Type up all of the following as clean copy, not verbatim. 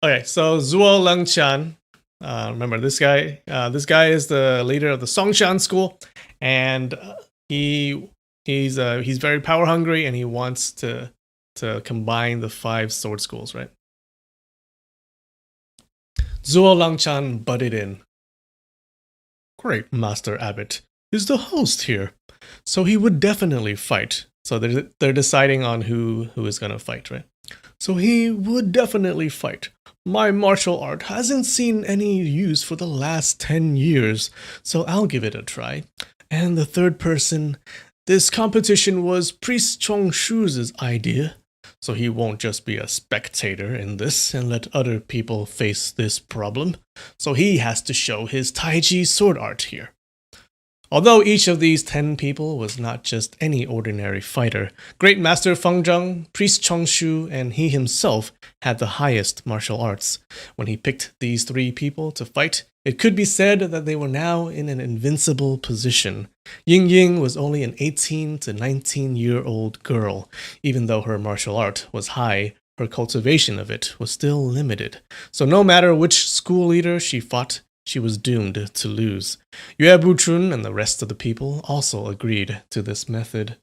Okay, so Zuo Lengqian, remember this guy. This guy is the leader of the Songshan school, and he he's very power hungry, and he wants to combine the five sword schools. Right? Zuo Lengqian butted in. Great, Master Abbot. Is the host here? So he would definitely fight. So they're deciding on who is gonna fight, right? So he would definitely fight. My martial art hasn't seen any use for the last 10 years, so I'll give it a try. And the third person, this competition was Priest Chong Shu's idea, so he won't just be a spectator in this and let other people face this problem. So he has to show his Tai Chi sword art here. Although each of these 10 people was not just any ordinary fighter, Great Master Feng Zheng, Priest Chongshu, and he himself had the highest martial arts. When he picked these three people to fight, it could be said that they were now in an invincible position. Ying Ying was only an 18 to 19-year-old girl. Even though her martial art was high, her cultivation of it was still limited. So no matter which school leader she fought, she was doomed to lose. Yue Buchun and the rest of the people also agreed to this method.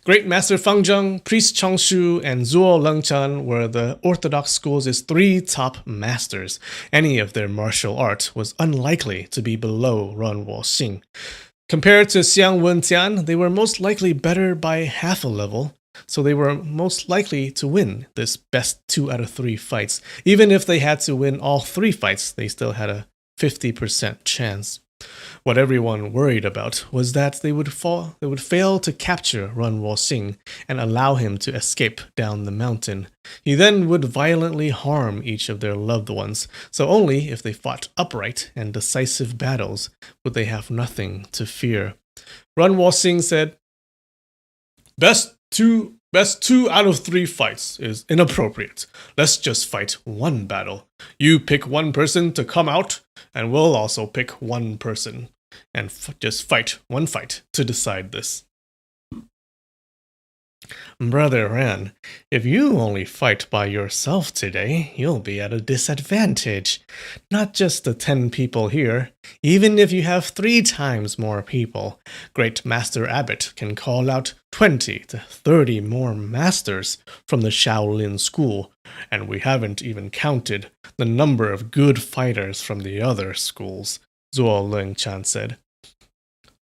Great Master Feng Zheng, Priest Chongshu, and Zuo Lengqian were the Orthodox school's three top masters. Any of their martial art was unlikely to be below Ran Woxing. Compared to Xiang Wentian, they were most likely better by half a level, so they were most likely to win this best 2 out of 3 fights. Even if they had to win all 3 fights, they still had a 50% chance. What everyone worried about was that they would fail to capture Ran Woxing and allow him to escape down the mountain. He then would violently harm each of their loved ones, so only if they fought upright and decisive battles would they have nothing to fear. Ran Woxing said, Best two out of 3 fights is inappropriate. Let's just fight one battle. You pick one person to come out, and we'll also pick one person. And just fight one fight to decide this. Brother Ran, if you only fight by yourself today, you'll be at a disadvantage. Not just the 10 people here. Even if you have 3 times more people, Great Master Abbot can call out 20 to 30 more masters from the Shaolin school, and we haven't even counted the number of good fighters from the other schools, Zuo Lengqian said.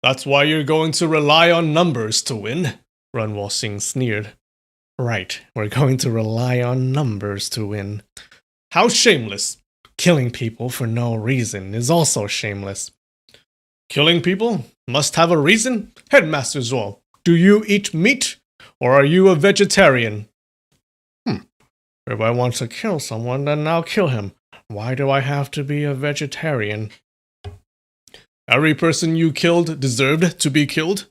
That's why you're going to rely on numbers to win, Ran Woxing sneered. Right, we're going to rely on numbers to win. How shameless! Killing people for no reason is also shameless. Killing people must have a reason? Headmaster Zuo, do you eat meat? Or are you a vegetarian? If I want to kill someone, then I'll kill him. Why do I have to be a vegetarian? Every person you killed deserved to be killed?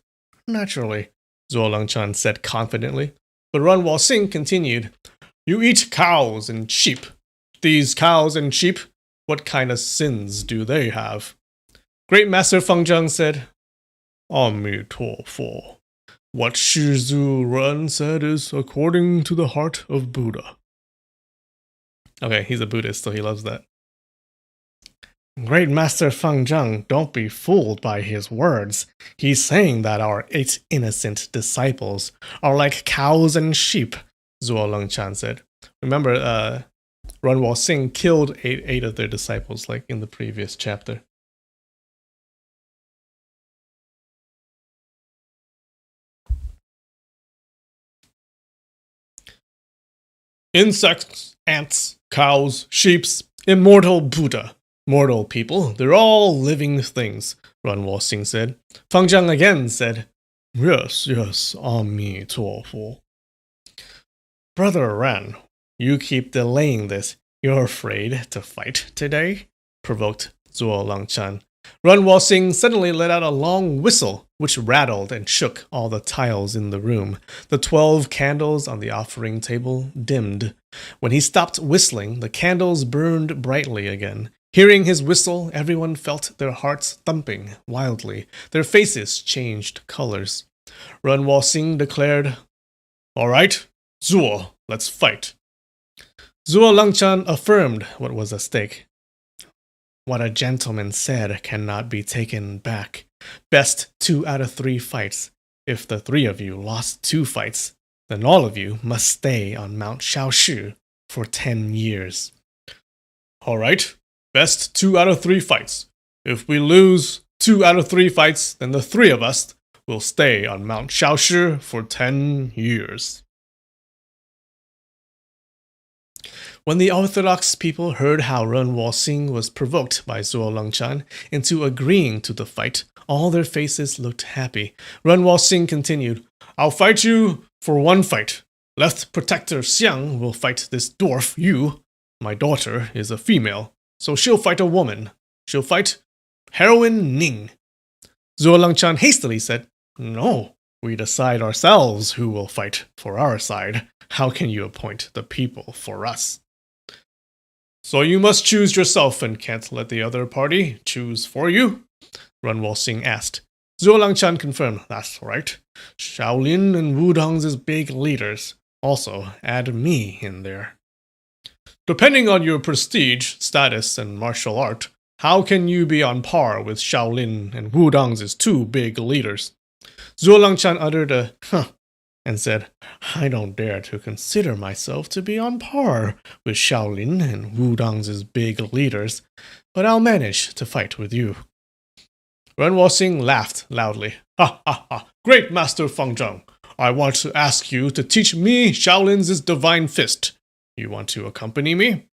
Naturally, Zuo Lengqian said confidently. But Ran Woxing continued, You eat cows and sheep. These cows and sheep, what kind of sins do they have? Great Master Feng Zheng said, Amitofo. What Shizu Ren said is according to the heart of Buddha. Okay, he's a Buddhist, so he loves that. Great Master Feng Zheng, don't be fooled by his words. He's saying that our 8 innocent disciples are like cows and sheep, Zuo Lengqian said. Remember, Ran Woxing killed eight of their disciples, like in the previous chapter. Insects, ants, cows, sheeps, immortal Buddha. Mortal people, they're all living things, Ran Woxing said. Feng Zheng again said, Yes, Amitofo. Brother Ran, you keep delaying this. You're afraid to fight today? Provoked Zuo Lengqian. Ran Woxing suddenly let out a long whistle, which rattled and shook all the tiles in the room. The 12 candles on the offering table dimmed. When he stopped whistling, the candles burned brightly again. Hearing his whistle, everyone felt their hearts thumping wildly. Their faces changed colors. Ran Woxing declared, All right, Zuo, let's fight. Zuo Langchan affirmed what was at stake. What a gentleman said cannot be taken back. Best 2 out of 3 fights. If the 3 of you lost 2 fights, then all of you must stay on Mount Shaoshi for 10 years. Alright, best 2 out of 3 fights. If we lose 2 out of 3 fights, then the 3 of us will stay on Mount Shaoshi for 10 years. When the Orthodox people heard how Ren Wuxia was provoked by Zuo Longchan into agreeing to the fight, all their faces looked happy. Ren Wuxia continued, I'll fight you for 1 fight. Left Protector Xiang will fight this dwarf, you. My daughter is a female, so she'll fight a woman. She'll fight Heroine Ning. Zuo Longchan hastily said, No, we decide ourselves who will fight for our side. How can you appoint the people for us? So you must choose yourself and can't let the other party choose for you? Ren Wuxia asked. Zuo Longchan confirmed, That's right. Shaolin and Wudong's is big leaders. Also, add me in there. Depending on your prestige, status, and martial art, how can you be on par with Shaolin and Wudong's 2 big leaders? Zuo Longchan uttered a huh and said, I don't dare to consider myself to be on par with Shaolin and Wudong's big leaders, but I'll manage to fight with you. Ren Wuxia laughed loudly. Ha ha ha! Great Master Feng Zheng! I want to ask you to teach me Shaolin's divine fist. You want to accompany me?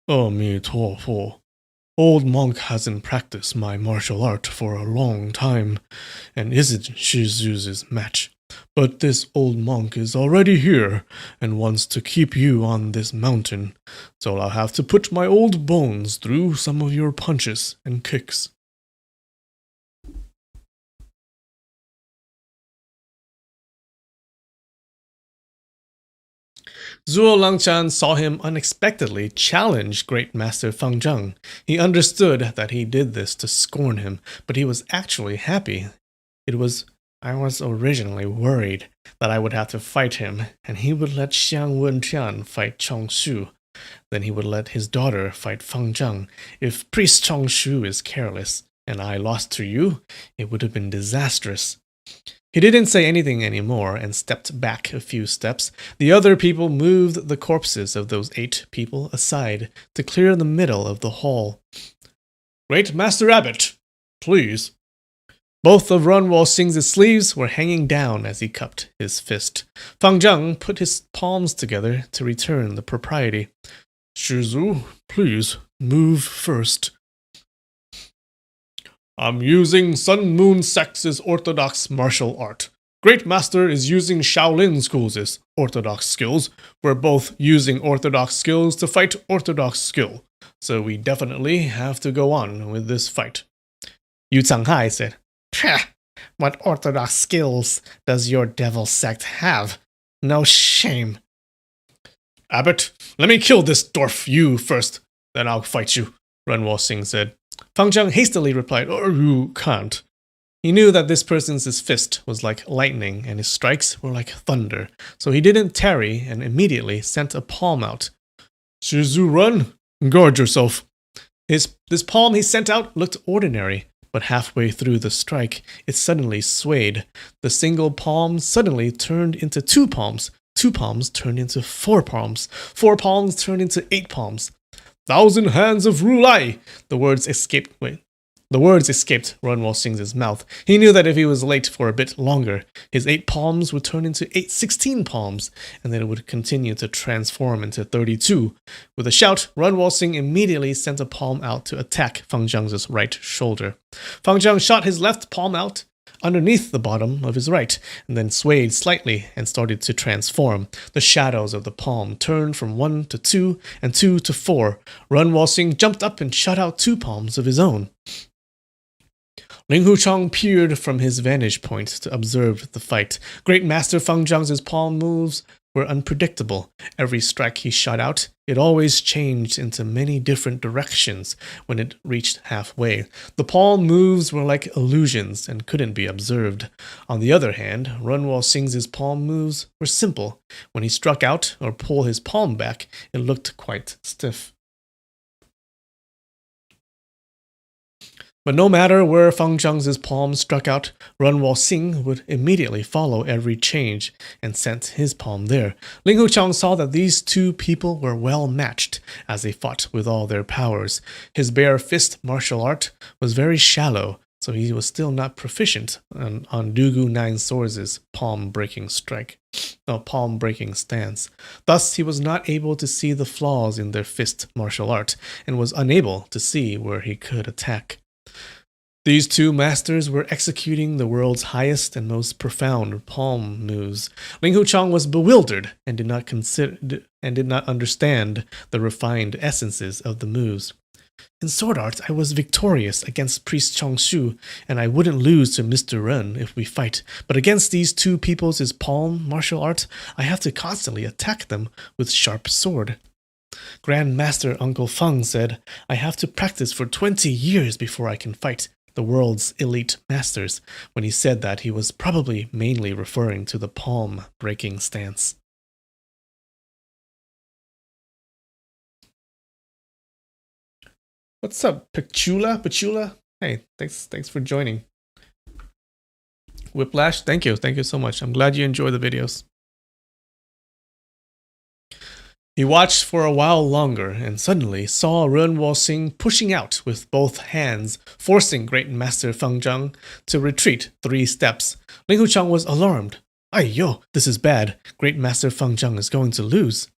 Mi tuo fu. Old monk hasn't practiced my martial art for a long time, and isn't Shizu's match. But this old monk is already here, and wants to keep you on this mountain, so I'll have to put my old bones through some of your punches and kicks. Zuo Longchan saw him unexpectedly challenge Great Master Feng Zheng. He understood that he did this to scorn him, but he was actually happy. I was originally worried that I would have to fight him, and he would let Xiang Wentian fight Chongshu. Then he would let his daughter fight Feng Zheng. If Priest Chongshu is careless, and I lost to you, it would have been disastrous. He didn't say anything anymore and stepped back a few steps. The other people moved the corpses of those 8 people aside to clear the middle of the hall. Great Master Abbot, please. Both of Ren Wuxia's sleeves were hanging down as he cupped his fist. Feng Zheng put his palms together to return the propriety. Shizu, please, move first. I'm using Sun Moon Sect's orthodox martial art. Great Master is using Shaolin School's orthodox skills. We're both using orthodox skills to fight orthodox skill. So we definitely have to go on with this fight. Yu Changhai said, What orthodox skills does your devil sect have? No shame. Abbot, let me kill this dwarf you first, then I'll fight you, Ren Wuxia said. Feng Zheng hastily replied, You can't. He knew that this person's fist was like lightning and his strikes were like thunder, so he didn't tarry and immediately sent a palm out. Shizu, run! Guard yourself. This palm he sent out looked ordinary, but halfway through the strike, it suddenly swayed. The single palm suddenly turned into 2 palms. 2 palms turned into 4 palms. 4 palms turned into 8 palms. 1,000 hands of Rulai! The words escaped Ren Wuxia's mouth. He knew that if he was late for a bit longer, his 8 palms would turn into 16 palms, and then it would continue to transform into 32. With a shout, Ren Wuxia immediately sent a palm out to attack Feng Zheng's right shoulder. Feng Zheng shot his left palm out underneath the bottom of his right, and then swayed slightly and started to transform. The shadows of the palm turned from 1 to 2 and 2 to 4. Ren Wuxia jumped up and shot out 2 palms of his own. Ling Huchong peered from his vantage point to observe the fight. Great Master Feng Zheng's palm moves were unpredictable. Every strike he shot out, it always changed into many different directions when it reached halfway. The palm moves were like illusions and couldn't be observed. On the other hand, Runwal Singh's palm moves were simple. When he struck out or pulled his palm back, it looked quite stiff. But no matter where Fang Zhang's palm struck out, Runwal Singh would immediately follow every change and sent his palm there. Ling Huchang saw that these two people were well matched as they fought with all their powers. His bare fist martial art was very shallow, so he was still not proficient on Dugu Nine Swords' palm-breaking stance. Thus, he was not able to see the flaws in their fist martial art and was unable to see where he could attack. These two masters were executing the world's highest and most profound palm moves. Ling Huchang was bewildered and did not understand the refined essences of the moves. In sword art, I was victorious against Priest Chongshu, and I wouldn't lose to Mr. Ren if we fight. But against these two people's palm martial art, I have to constantly attack them with sharp sword. Grand Master Uncle Feng said, I have to practice for 20 years before I can fight the world's elite masters. When he said that, he was probably mainly referring to the palm-breaking stance. What's up, Pachula? Hey, thanks for joining. Whiplash, thank you so much. I'm glad you enjoy the videos. He watched for a while longer and suddenly saw Runwal Singh pushing out with both hands, forcing Great Master Fang Zhang to retreat 3 steps. Ling Huchang was alarmed. Aiyo, this is bad. Great Master Fang Zhang is going to lose.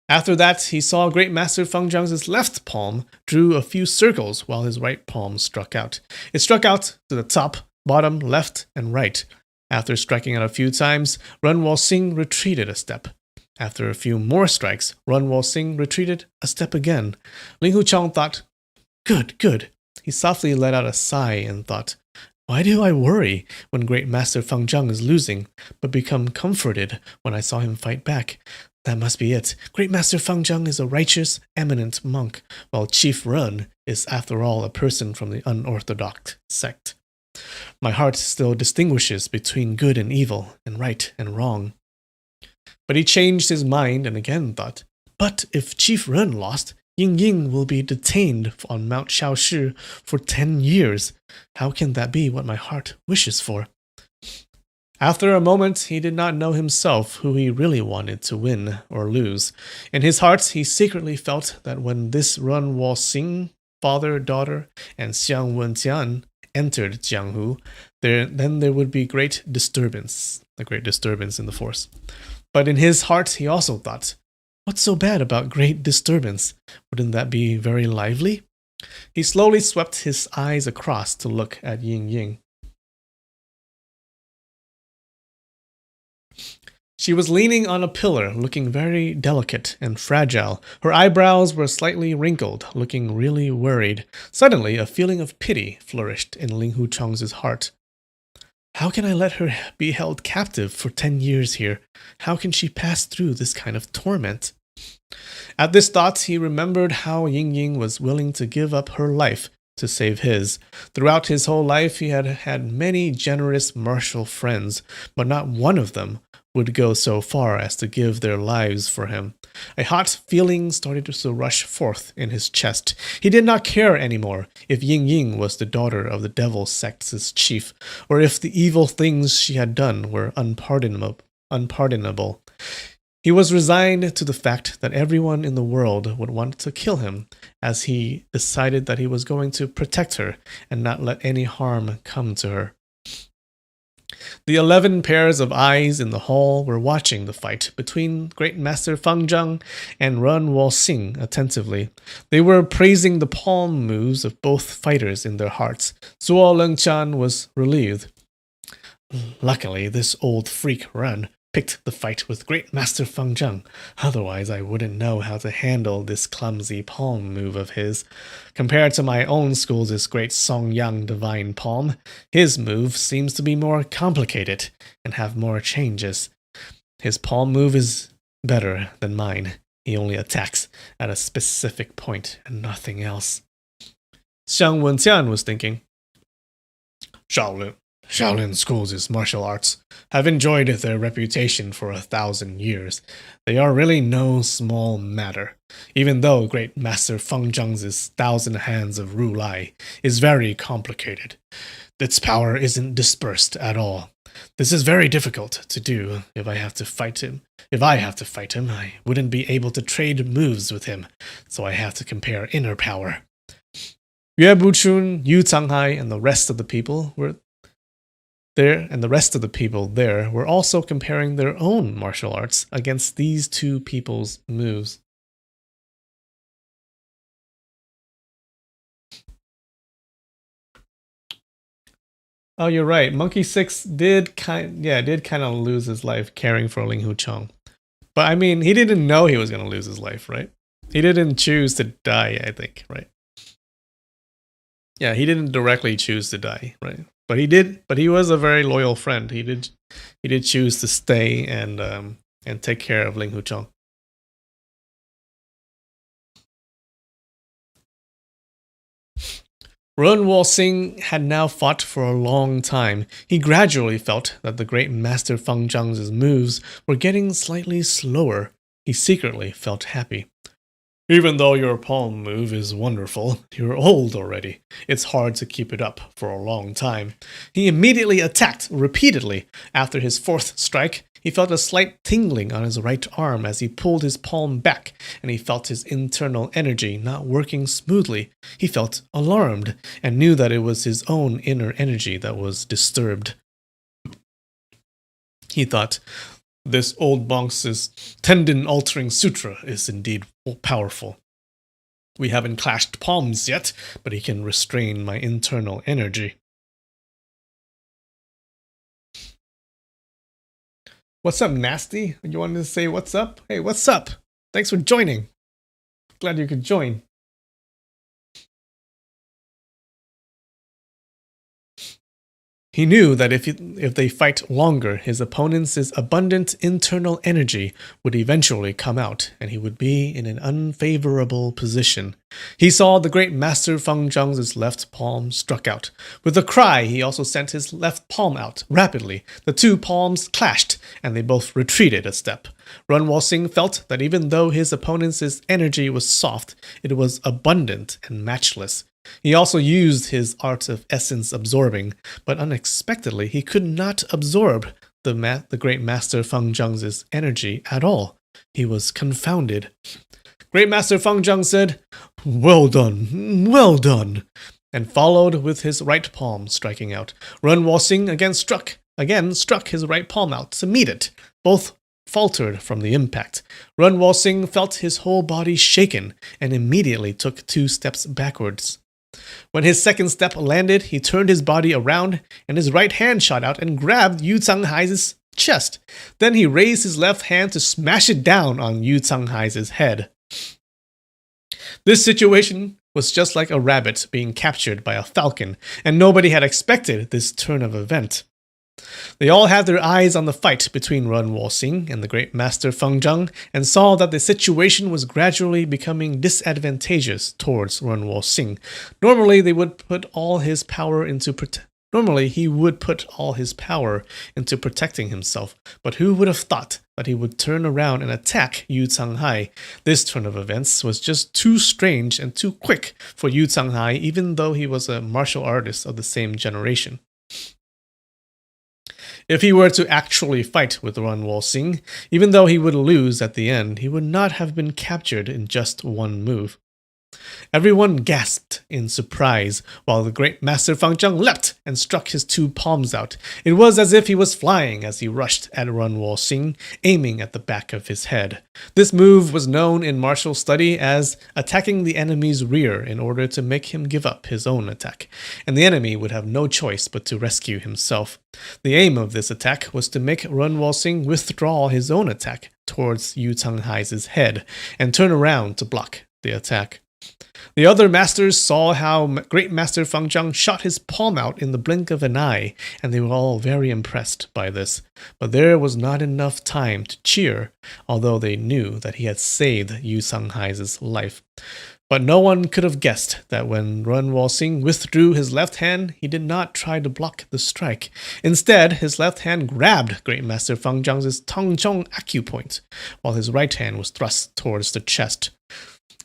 After that, he saw Great Master Fang Zhang's left palm drew a few circles while his right palm struck out. It struck out to the top, bottom, left, and right. After striking out a few times, Runwal Singh retreated a step. After a few more strikes, Runwal Singh retreated a step again. Ling Huchang thought, Good. He softly let out a sigh and thought, why do I worry when Great Master Fang Zhang is losing, but become comforted when I saw him fight back? That must be it. Great Master Fang Zhang is a righteous, eminent monk, while Chief Ren is, after all, a person from the unorthodox sect. My heart still distinguishes between good and evil, and right and wrong. But he changed his mind and again thought, but if Chief Ren lost, Ying will be detained on Mount Shaoshi for 10 years. How can that be what my heart wishes for? After a moment, he did not know himself who he really wanted to win or lose. In his heart, he secretly felt that when this Runwal Singh, father, daughter, and Xiang Wentian entered Jianghu, then there would be a great disturbance in the force. But in his heart, he also thought, what's so bad about great disturbance? Wouldn't that be very lively? He slowly swept his eyes across to look at Ying. She was leaning on a pillar, looking very delicate and fragile. Her eyebrows were slightly wrinkled, looking really worried. Suddenly, a feeling of pity flourished in Ling Huchang's heart. How can I let her be held captive for 10 years here? How can she pass through this kind of torment? At this thought, he remembered how Ying was willing to give up her life to save his. Throughout his whole life, he had had many generous martial friends, but not one of them would go so far as to give their lives for him. A hot feeling started to rush forth in his chest. He did not care anymore if Ying was the daughter of the devil sect's chief, or if the evil things she had done were unpardonable. He was resigned to the fact that everyone in the world would want to kill him, as he decided that he was going to protect her and not let any harm come to her. The 11 pairs of eyes in the hall were watching the fight between Great Master Fang Zhang and Runwal Singh attentively. They were praising the palm moves of both fighters in their hearts. Zuo Lengchan was relieved. Luckily, this old freak Ren picked the fight with Great Master Fang Zhang. Otherwise, I wouldn't know how to handle this clumsy palm move of his. Compared to my own school's great Song Yang Divine Palm, his move seems to be more complicated and have more changes. His palm move is better than mine. He only attacks at a specific point and nothing else. Xiang Wenxian was thinking. Shaolin schools' martial arts have enjoyed their reputation for 1,000 years. They are really no small matter, even though Great Master Feng Zheng's 1,000 hands of Ru Lai is very complicated. Its power isn't dispersed at all. This is very difficult to do if I have to fight him. I wouldn't be able to trade moves with him, so I have to compare inner power. Yue Buchun, Yu Canghai, and the rest of the people were also comparing their own martial arts against these two people's moves. Oh, you're right. Monkey 6 did kind of lose his life caring for Ling Hucheng. But I mean, he didn't know he was going to lose his life, right? He didn't choose to die, I think, right? Yeah, he didn't directly choose to die, right? But he was a very loyal friend. He did choose to stay and take care of Ling Hucheng. Ren Wuxia had now fought for a long time. He gradually felt that the great Master Feng Zheng's moves were getting slightly slower. He secretly felt happy. Even though your palm move is wonderful, you're old already. It's hard to keep it up for a long time. He immediately attacked repeatedly. After his fourth strike, he felt a slight tingling on his right arm as he pulled his palm back, and he felt his internal energy not working smoothly. He felt alarmed and knew that it was his own inner energy that was disturbed. He thought, this old monk's tendon-altering sutra is indeed powerful. We haven't clashed palms yet, but he can restrain my internal energy. What's up, Nasty? You wanted to say what's up? Hey, what's up? Thanks for joining. Glad you could join. He knew that if they fight longer, his opponent's abundant internal energy would eventually come out, and he would be in an unfavorable position. He saw the great Master Feng Zheng's left palm struck out. With a cry, he also sent his left palm out rapidly. The two palms clashed, and they both retreated a step. Ren Wuxia felt that even though his opponent's energy was soft, it was abundant and matchless. He also used his art of essence absorbing, but unexpectedly he could not absorb the great Master Feng Zheng's energy at all. He was confounded. Great Master Feng Zheng said, well done, and followed with his right palm striking out. Ren Wuxia again struck his right palm out to meet it. Both faltered from the impact. Ren Wuxia felt his whole body shaken and immediately took 2 steps backwards. When his second step landed, he turned his body around and his right hand shot out and grabbed Yu Canghai's chest. Then he raised his left hand to smash it down on Yu Canghai's head. This situation was just like a rabbit being captured by a falcon, and nobody had expected this turn of event. They all had their eyes on the fight between Ren Wuxia and the great Master Feng Zheng and saw that the situation was gradually becoming disadvantageous towards Ren Wuxia. Normally, he would put all his power into protecting himself, but who would have thought that he would turn around and attack Yu Canghai? This turn of events was just too strange and too quick for Yu Canghai, even though he was a martial artist of the same generation. If he were to actually fight with Ren Wuxia, even though he would lose at the end, he would not have been captured in just one move. Everyone gasped in surprise while the great Master Feng Zheng leapt and struck his 2 palms out. It was as if he was flying as he rushed at Ren Wuxia, aiming at the back of his head. This move was known in martial study as attacking the enemy's rear in order to make him give up his own attack, and the enemy would have no choice but to rescue himself. The aim of this attack was to make Ren Wuxia withdraw his own attack towards Yu Canghai's head and turn around to block the attack. The other masters saw how Great Master Feng Zhang shot his palm out in the blink of an eye, and they were all very impressed by this. But there was not enough time to cheer, although they knew that he had saved Yu Sanghai's life. But no one could have guessed that when Run Walxing withdrew his left hand, he did not try to block the strike. Instead, his left hand grabbed Great Master Feng Zhang's Tangzhong acupoint, while his right hand was thrust towards the chest.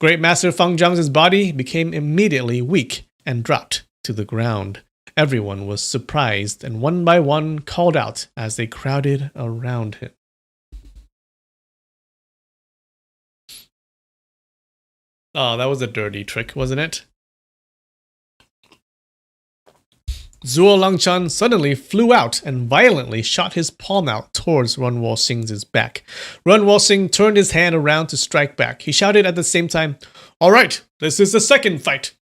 Great Master Feng Zhang's body became immediately weak and dropped to the ground. Everyone was surprised and one by one called out as they crowded around him. Oh, that was a dirty trick, wasn't it? Zhuo Langchan suddenly flew out and violently shot his palm out towards Run Walxing's back. Run Walxing turned his hand around to strike back. He shouted at the same time, "All right, this is the second fight."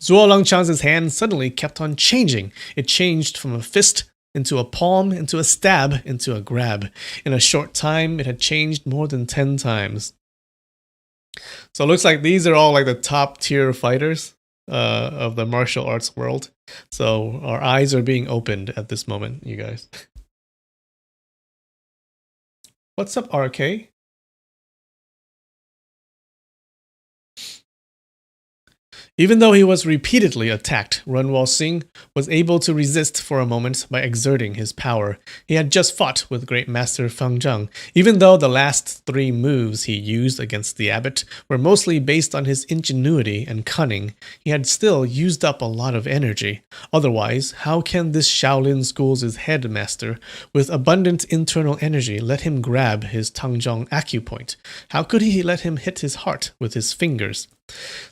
Zhuo Langchan's hand suddenly kept on changing. It changed from a fist into a palm, into a stab, into a grab. In a short time, it had changed more than 10 times. So it looks like these are all like the top tier fighters of the martial arts world. So our eyes are being opened at this moment, you guys. What's up, RK? Even though he was repeatedly attacked, Run Walxing was able to resist for a moment by exerting his power. He had just fought with Great Master Feng Zhang. Even though the last 3 moves he used against the abbot were mostly based on his ingenuity and cunning, he had still used up a lot of energy. Otherwise, how can this Shaolin school's headmaster, with abundant internal energy, let him grab his Tangzhong acupoint? How could he let him hit his heart with his fingers?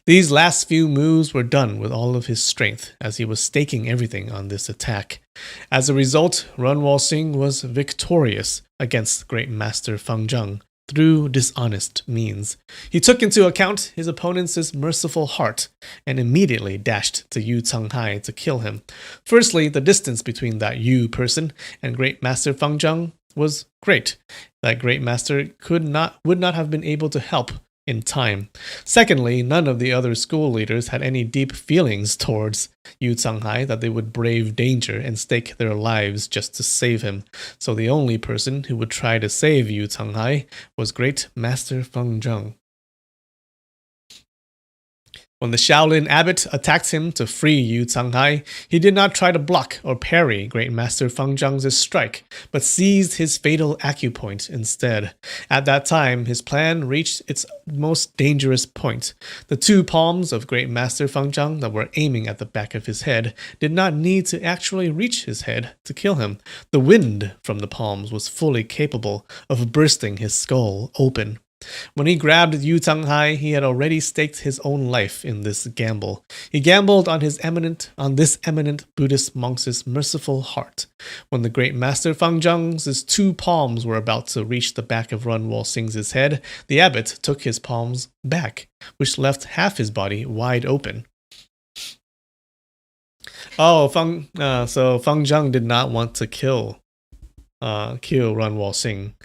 These last few moves were done with all of his strength, as he was staking everything on this attack. As a result, Run Walxing was victorious against Great Master Feng Zhang through dishonest means. He took into account his opponent's merciful heart and immediately dashed to Yu Canghai to kill him. Firstly, the distance between that Yu person and Great Master Feng Zhang was great. That Great Master would not have been able to help in time. Secondly, none of the other school leaders had any deep feelings towards Yu Canghai that they would brave danger and stake their lives just to save him. So the only person who would try to save Yu Canghai was Great Master Feng Zhang. When the Shaolin abbot attacked him to free Yu Canghai, he did not try to block or parry Great Master Feng Zhang's strike, but seized his fatal acupoint instead. At that time, his plan reached its most dangerous point. The 2 palms of Great Master Feng Zhang that were aiming at the back of his head did not need to actually reach his head to kill him. The wind from the palms was fully capable of bursting his skull open. When he grabbed Yu Canghai, he had already staked his own life in this gamble. He gambled on this eminent Buddhist monk's merciful heart. When the Great Master Feng Zhang's 2 palms were about to reach the back of Run Walxing's head, the abbot took his palms back, which left half his body wide open. Oh, so Feng Zhang did not want to kill Run Walxing.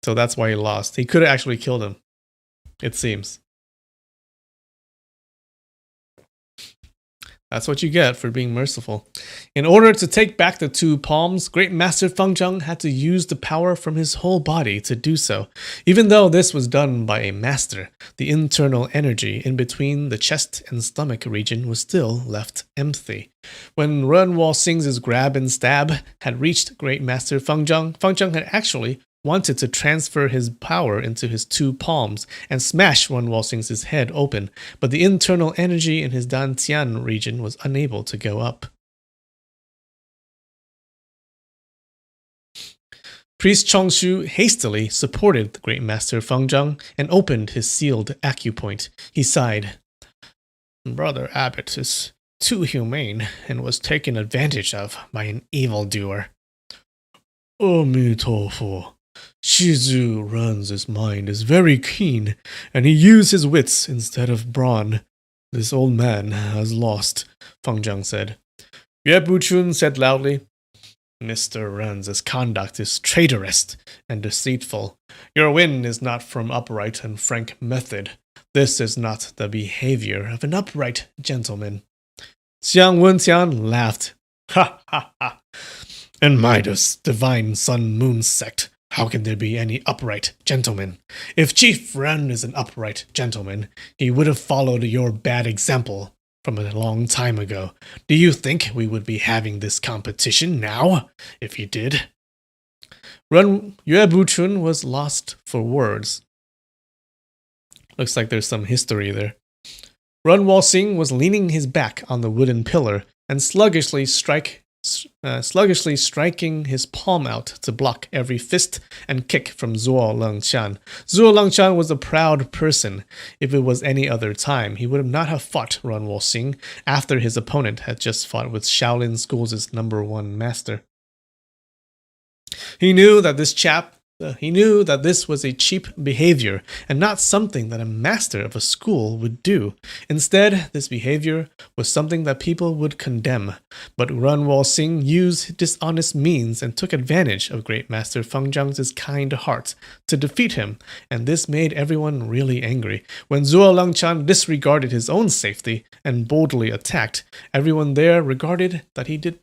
So that's why he lost. He could have actually killed him, it seems. That's what you get for being merciful. In order to take back the 2 palms, Great Master Feng Zhang had to use the power from his whole body to do so. Even though this was done by a master, the internal energy in between the chest and stomach region was still left empty. When Run Walxing's grab and stab had reached Great Master Feng Zhang had actually wanted to transfer his power into his 2 palms and smash Run Walxing's head open, but the internal energy in his dantian region was unable to go up. Priest Chongshu hastily supported the Great Master Feng Zhang and opened his sealed acupoint. He sighed. "Brother Abbot is too humane and was taken advantage of by an evildoer." "Amitofo. Shizu Run's mind is very keen, and he used his wits instead of brawn. This old man has lost," Feng Zhang said. Yue Buchun said loudly, "Mr. Run's conduct is traitorous and deceitful. Your win is not from upright and frank method. This is not the behavior of an upright gentleman. Xiang Wenxian laughed. Ha ha ha. In Midas, divine sun moon sect, how can there be any upright gentleman? If Chief Ren is an upright gentleman, he would have followed your bad example from a long time ago. Do you think we would be having this competition now, if he did? Ren Yue Buchun was lost for words. Looks like there's some history there. Run Walxing was leaning his back on the wooden pillar and sluggishly striking his palm out to block every fist and kick from Zuo Lengqian. Zuo Lengqian was a proud person. If it was any other time, he would not have fought Run Walxing after his opponent had just fought with Shaolin School's #1 master. He knew that this was a cheap behavior and not something that a master of a school would do. Instead, this behavior was something that people would condemn. But Run Walxing used dishonest means and took advantage of Great Master Feng Zhang's kind heart to defeat him, and this made everyone really angry. When Zuo Lengqian disregarded his own safety and boldly attacked, everyone there regarded that he did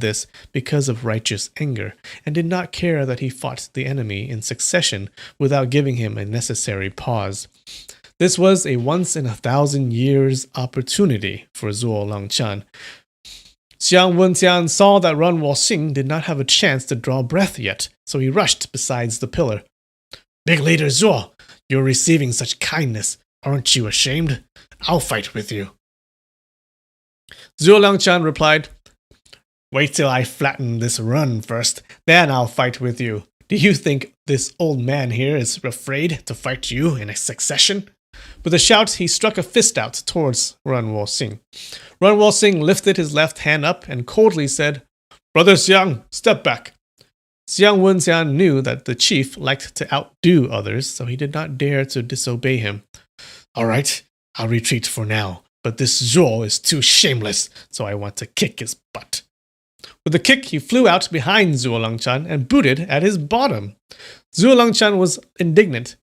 this because of righteous anger, and did not care that he fought the enemy in succession without giving him a necessary pause. This was a once-in-a-thousand-years opportunity for Zuo Lengqian. Xiang Wenxian saw that Run Walxing did not have a chance to draw breath yet, so he rushed beside the pillar. Big leader Zuo, you're receiving such kindness. Aren't you ashamed? I'll fight with you. Zuo Lengqian replied, Wait till I flatten this run first, then I'll fight with you. Do you think this old man here is afraid to fight you in a succession? With a shout, he struck a fist out towards Run Walxing. Run Walxing lifted his left hand up and coldly said, Brother Xiang, step back. Xiang Wenxian knew that the chief liked to outdo others, so he did not dare to disobey him. All right, I'll retreat for now, but this Zhuo is too shameless, so I want to kick his butt. With a kick, he flew out behind Zuo Lengqian and booted at his bottom. Zuo Lengqian was indignant.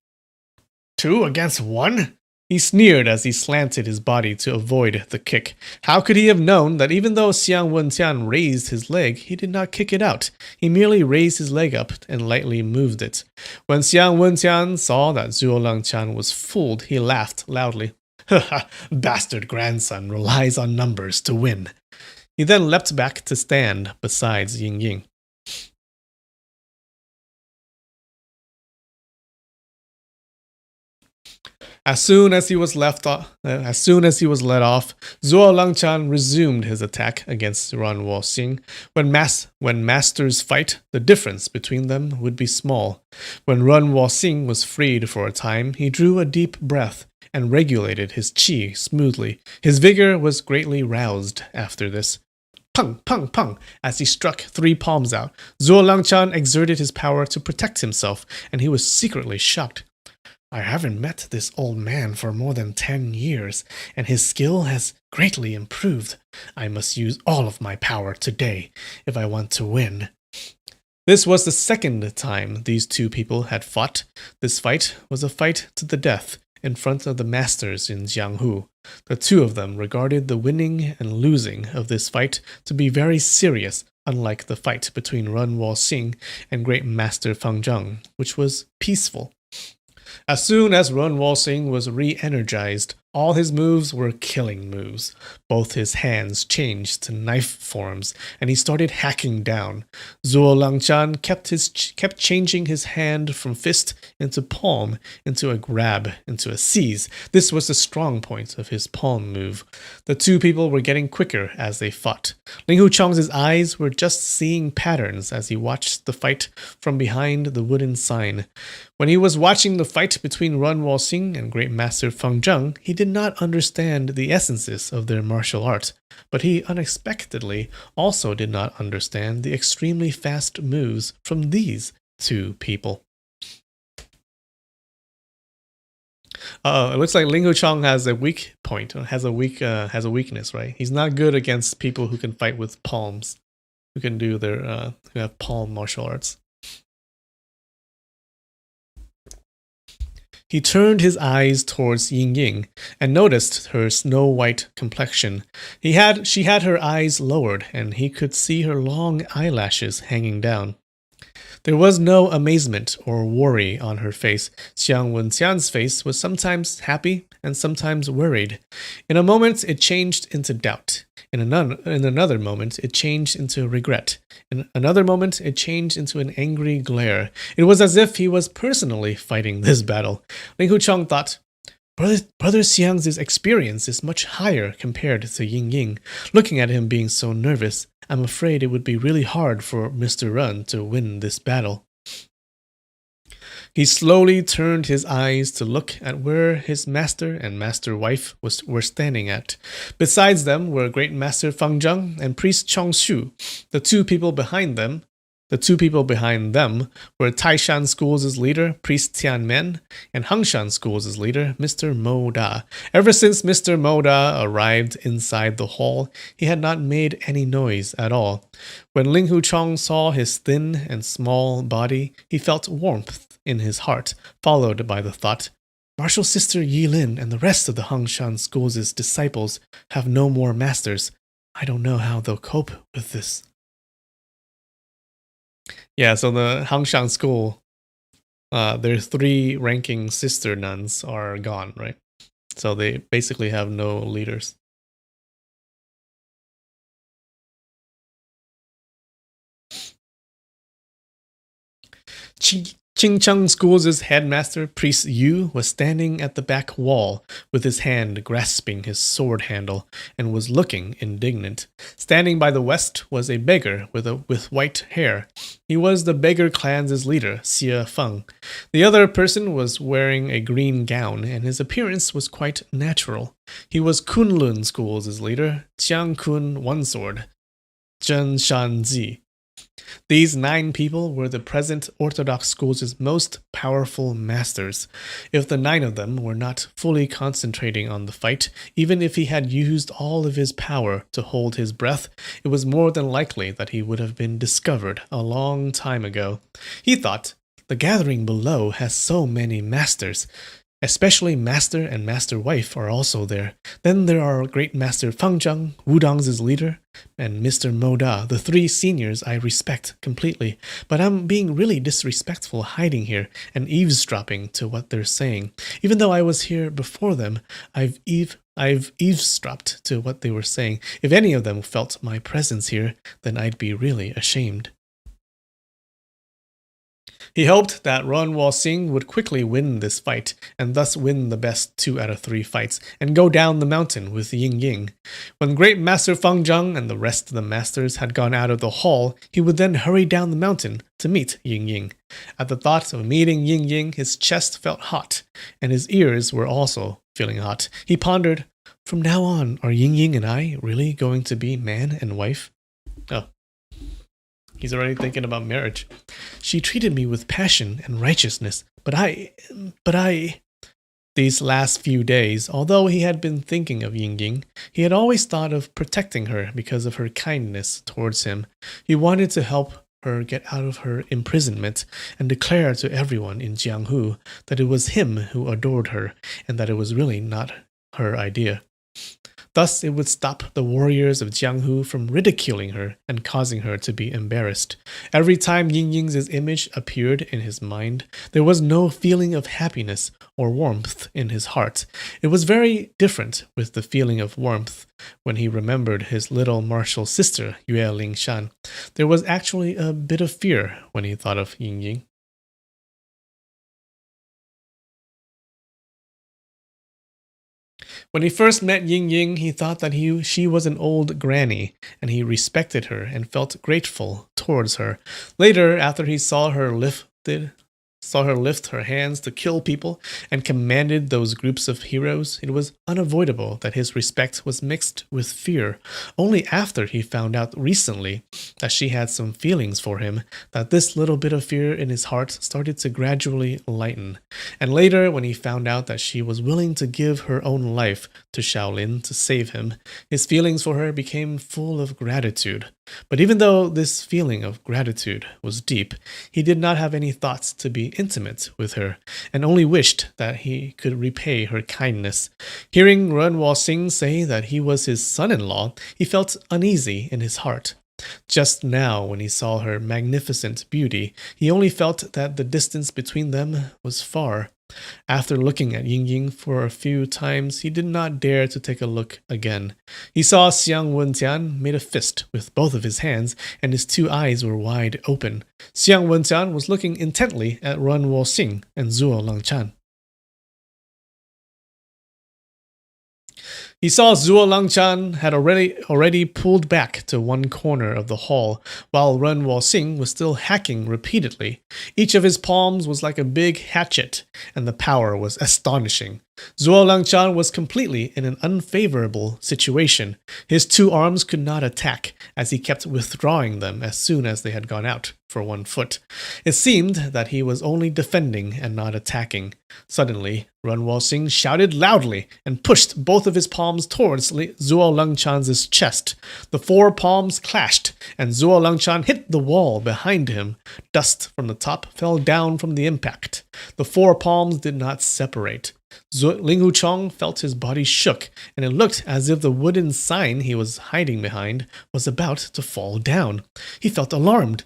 2 against 1? He sneered as he slanted his body to avoid the kick. How could he have known that even though Xiang Wenxian raised his leg, he did not kick it out? He merely raised his leg up and lightly moved it. When Xiang Wenxian saw that Zuo Lengqian was fooled, he laughed loudly. Bastard grandson relies on numbers to win. He then leapt back to stand beside Ying Ying. As soon as he was let off, Zuo Lengqian resumed his attack against Run Walxing. When masters fight, the difference between them would be small. When Run Walxing was freed for a time, he drew a deep breath and regulated his qi smoothly. His vigor was greatly roused after this. Pung, pung, pung, as he struck 3 palms out. Zuo Lengqian exerted his power to protect himself, and he was secretly shocked. I haven't met this old man for more than 10 years, and his skill has greatly improved. I must use all of my power today if I want to win. This was the second time these two people had fought. This fight was a fight to the death in front of the masters in Jianghu. The two of them regarded the winning and losing of this fight to be very serious, unlike the fight between Run Walxing and Great Master Feng Zhang, which was peaceful. As soon as Run Walxing was re-energized, all his moves were killing moves. Both his hands changed to knife forms, and he started hacking down. Zuo Lengqian kept changing his hand from fist into palm, into a grab, into a seize. This was the strong point of his palm move. The two people were getting quicker as they fought. Ling Huchong's eyes were just seeing patterns as he watched the fight from behind the wooden sign. When he was watching the fight between Run Walxing and Great Master Feng Zhang, he did not understand the essences of their martial art, but he unexpectedly also did not understand the extremely fast moves from these two people. It looks like Ling Huchong has a weak point, has a weakness, right? He's not good against people who can fight with palms, who can do their who have palm martial arts. He turned his eyes towards Ying Ying and noticed her snow-white complexion. She had her eyes lowered, and he could see her long eyelashes hanging down. There was no amazement or worry on her face. Xiang Wenxian's face was sometimes happy and sometimes worried. In a moment, it changed into doubt. In another moment, it changed into regret. In another moment, it changed into an angry glare. It was as if he was personally fighting this battle. Ling Hucheng thought, Brother Xiang's experience is much higher compared to Ying Ying. Looking at him being so nervous, I'm afraid it would be really hard for Mr. Ren to win this battle. He slowly turned his eyes to look at where his master and master wife were standing at. Besides them were Great Master Fang Zhang and Priest Chong Shu. The two people behind them were Taishan School's leader, Priest Tian Men, and Hangshan School's leader, Mr. Mo Da. Ever since Mr. Mo Da arrived inside the hall, he had not made any noise at all. When Ling Hucheng saw his thin and small body, he felt warmth in his heart, followed by the thought, Martial Sister Yi Lin and the rest of the Hangshan School's disciples have no more masters. I don't know how they'll cope with this. Yeah, so the Hangshan School, their 3 ranking sister nuns are gone, right? So they basically have no leaders. Qingcheng School's headmaster, Priest Yu, was standing at the back wall with his hand grasping his sword handle and was looking indignant. Standing by the west was a beggar with white hair. He was the beggar clan's leader, Xie Feng. The other person was wearing a green gown, and his appearance was quite natural. He was Kunlun School's leader, Jiang Kun One Sword, Zhen Shanzi. These 9 people were the present Orthodox school's most powerful masters. If the 9 of them were not fully concentrating on the fight, even if he had used all of his power to hold his breath, it was more than likely that he would have been discovered a long time ago. He thought, the gathering below has so many masters. Especially master and master wife are also there. Then there are Great Master Fang Zhang, Wudang's leader, and Mr. Mo Da, the 3 seniors I respect completely. But I'm being really disrespectful hiding here and eavesdropping to what they're saying. Even though I was here before them, I've eavesdropped to what they were saying. If any of them felt my presence here, then I'd be really ashamed. He hoped that Ren Wuxia would quickly win this fight, and thus win the best 2 out of 3 fights, and go down the mountain with Ying Ying. When Great Master Fang Zhang and the rest of the masters had gone out of the hall, he would then hurry down the mountain to meet Ying Ying. At the thought of meeting Ying Ying, his chest felt hot, and his ears were also feeling hot. He pondered, from now on, are Ying Ying and I really going to be man and wife? Oh. He's already thinking about marriage. She treated me with passion and righteousness, but I... These last few days, although he had been thinking of Ying Ying, he had always thought of protecting her because of her kindness towards him. He wanted to help her get out of her imprisonment and declare to everyone in Jianghu that it was him who adored her and that it was really not her idea. Thus, it would stop the warriors of Jianghu from ridiculing her and causing her to be embarrassed. Every time Ying Ying's image appeared in his mind, there was no feeling of happiness or warmth in his heart. It was very different with the feeling of warmth when he remembered his little martial sister, Yue Lingshan. There was actually a bit of fear when he thought of Ying Ying. When he first met Ying Ying, he thought that she was an old granny, and he respected her and felt grateful towards her. Later, after he saw her lift her hands to kill people and commanded those groups of heroes, it was unavoidable that his respect was mixed with fear. Only after he found out recently that she had some feelings for him, that this little bit of fear in his heart started to gradually lighten. And later, when he found out that she was willing to give her own life to Shaolin to save him, his feelings for her became full of gratitude. But even though this feeling of gratitude was deep, he did not have any thoughts to be intimate with her, and only wished that he could repay her kindness. Hearing Ren Singh say that he was his son-in-law, he felt uneasy in his heart. Just now, when he saw her magnificent beauty, he only felt that the distance between them was far. After looking at Ying Ying for a few times, he did not dare to take a look again. He saw Xiang Wentian made a fist with both of his hands, and his two eyes were wide open. Xiang Wentian was looking intently at Ren Singh and Zuo Langchan. He saw Zuo Langchan had already pulled back to one corner of the hall, while Ren Singh was still hacking repeatedly. Each of his palms was like a big hatchet, and the power was astonishing. Zuo Langchan was completely in an unfavorable situation. His two arms could not attack, as he kept withdrawing them as soon as they had gone out for 1 foot. It seemed that he was only defending and not attacking. Suddenly, Ren Singh shouted loudly and pushed both of his palms towards Zuo Langchan's chest. The four palms clashed, and Zuo Langchan hit the wall behind him. Dust from the top fell down from the impact. The four palms did not separate. Ling Huchong felt his body shook, and it looked as if the wooden sign he was hiding behind was about to fall down. He felt alarmed.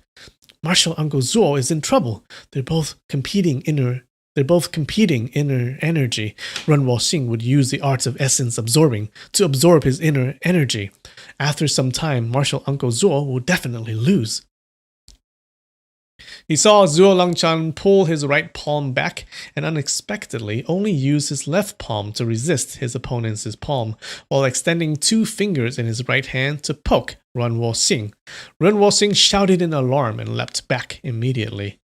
Martial Uncle Zuo is in trouble. They're both competing inner energy. Ren Singh would use the arts of essence absorbing to absorb his inner energy. After some time, Martial Uncle Zuo will definitely lose. He saw Zuo Langchan pull his right palm back and unexpectedly only use his left palm to resist his opponent's palm, while extending two fingers in his right hand to poke Ren Singh. Ren Singh shouted in alarm and leapt back immediately.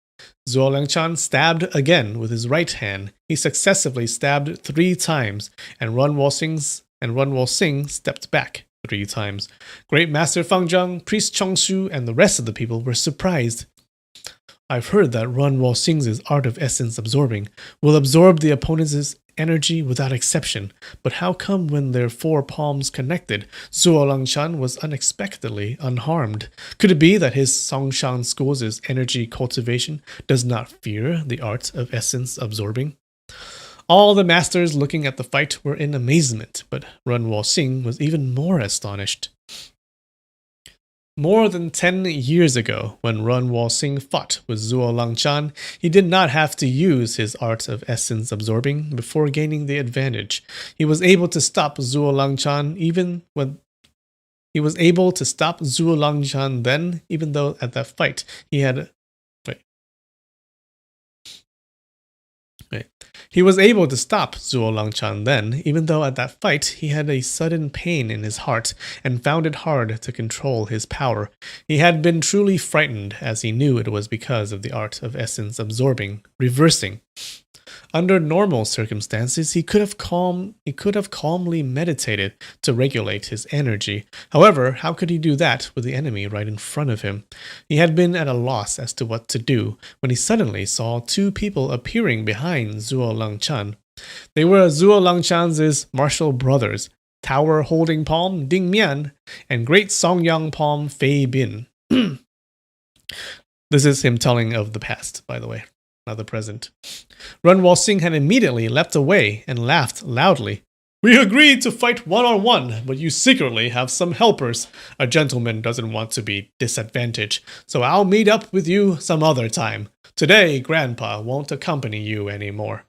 Zuo Langchan stabbed again with his right hand. He successively stabbed 3 times, and Ren Singh stepped back 3 times. Great Master Fang Zhang, Priest Chongshu, and the rest of the people were surprised. I've heard that Ren Singh's art of essence absorbing will absorb the opponent's energy without exception, but how come when their 4 palms connected, Zuo Langchan was unexpectedly unharmed? Could it be that his Songshan school's energy cultivation does not fear the art of essence absorbing? All the masters looking at the fight were in amazement, but Ren Singh was even more astonished. More than 10 years ago, when Ren Singh fought with Zuo Langchan, he did not have to use his art of essence absorbing before gaining the advantage. He was able to stop Zuo Langchan then, even though at that fight he had... He was able to stop Zuo Langchan then, even though at that fight he had a sudden pain in his heart and found it hard to control his power. He had been truly frightened, as he knew it was because of the art of essence absorbing, reversing. Under normal circumstances, he could have calmly meditated to regulate his energy. However, how could he do that with the enemy right in front of him? He had been at a loss as to what to do when he suddenly saw 2 people appearing behind Zuo Langchan. They were Zuo Langchan's martial brothers, Tower Holding Palm Ding Mian and Great Songyang Palm Fei Bin. This is him telling of the past, by the way, not the present. Ren Singh had immediately leapt away and laughed loudly. We agreed to fight one-on-one, but you secretly have some helpers. A gentleman doesn't want to be disadvantaged, so I'll meet up with you some other time. Today, Grandpa won't accompany you anymore.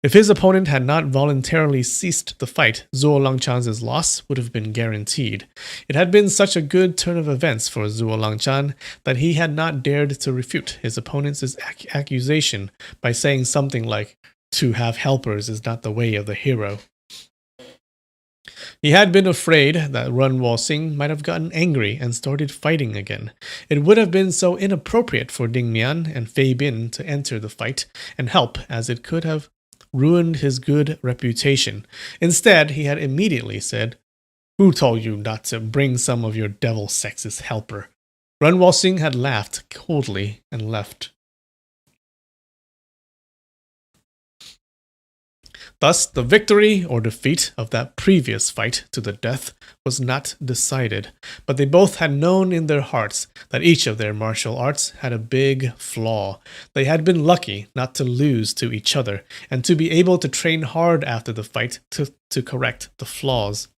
If his opponent had not voluntarily ceased the fight, Zuo Langchan's loss would have been guaranteed. It had been such a good turn of events for Zuo Langchan that he had not dared to refute his opponent's accusation by saying something like, "To have helpers is not the way of the hero." He had been afraid that Ren Singh might have gotten angry and started fighting again. It would have been so inappropriate for Ding Mian and Fei Bin to enter the fight and help, as it could have ruined his good reputation. Instead, he had immediately said, "Who told you not to bring some of your devil sex's helper?" Ren Singh had laughed coldly and left. Thus, the victory or defeat of that previous fight to the death was not decided, but they both had known in their hearts that each of their martial arts had a big flaw. They had been lucky not to lose to each other, and to be able to train hard after the fight to correct the flaws.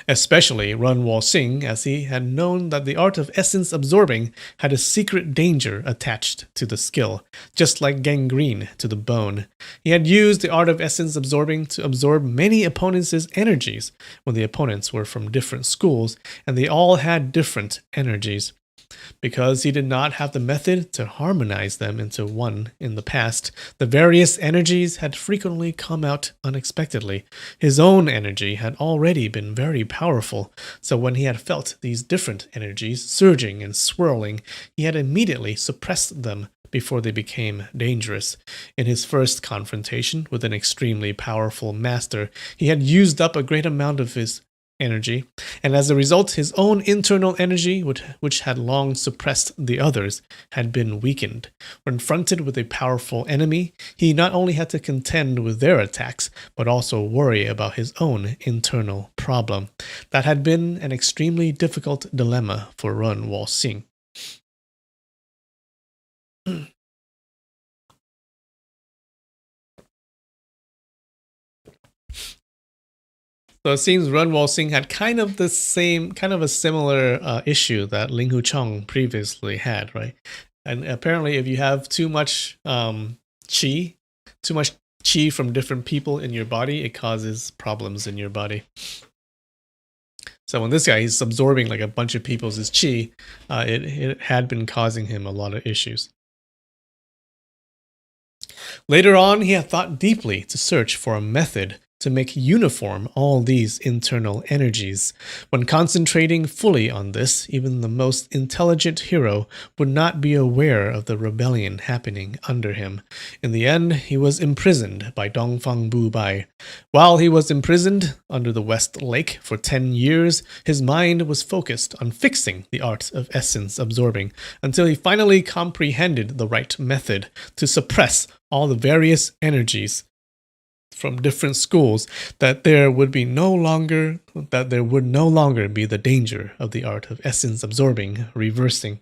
Especially Run Wo Xing, as he had known that the art of essence absorbing had a secret danger attached to the skill, just like gangrene to the bone. He had used the art of essence absorbing to absorb many opponents' energies when the opponents were from different schools, and they all had different energies. Because he did not have the method to harmonize them into one in the past, the various energies had frequently come out unexpectedly. His own energy had already been very powerful, so when he had felt these different energies surging and swirling, he had immediately suppressed them before they became dangerous. In his first confrontation with an extremely powerful master, he had used up a great amount of his energy, and as a result, his own internal energy, which had long suppressed the others, had been weakened. When fronted with a powerful enemy, he not only had to contend with their attacks, but also worry about his own internal problem. That had been an extremely difficult dilemma for Run Wo Xing. So it seems Run Wo Xing had kind of a similar issue that Ling Hu Chong previously had, right? And apparently, if you have too much qi, too much qi from different people in your body, it causes problems in your body. So when this guy is absorbing like a bunch of people's qi, it had been causing him a lot of issues. Later on, he had thought deeply to search for a method to make uniform all these internal energies. When concentrating fully on this, even the most intelligent hero would not be aware of the rebellion happening under him. In the end, he was imprisoned by Dongfang Bu Bai. While he was imprisoned under the West Lake for 10 years, his mind was focused on fixing the art of essence absorbing until he finally comprehended the right method to suppress all the various energies from different schools, that there would no longer be the danger of the art of essence absorbing reversing.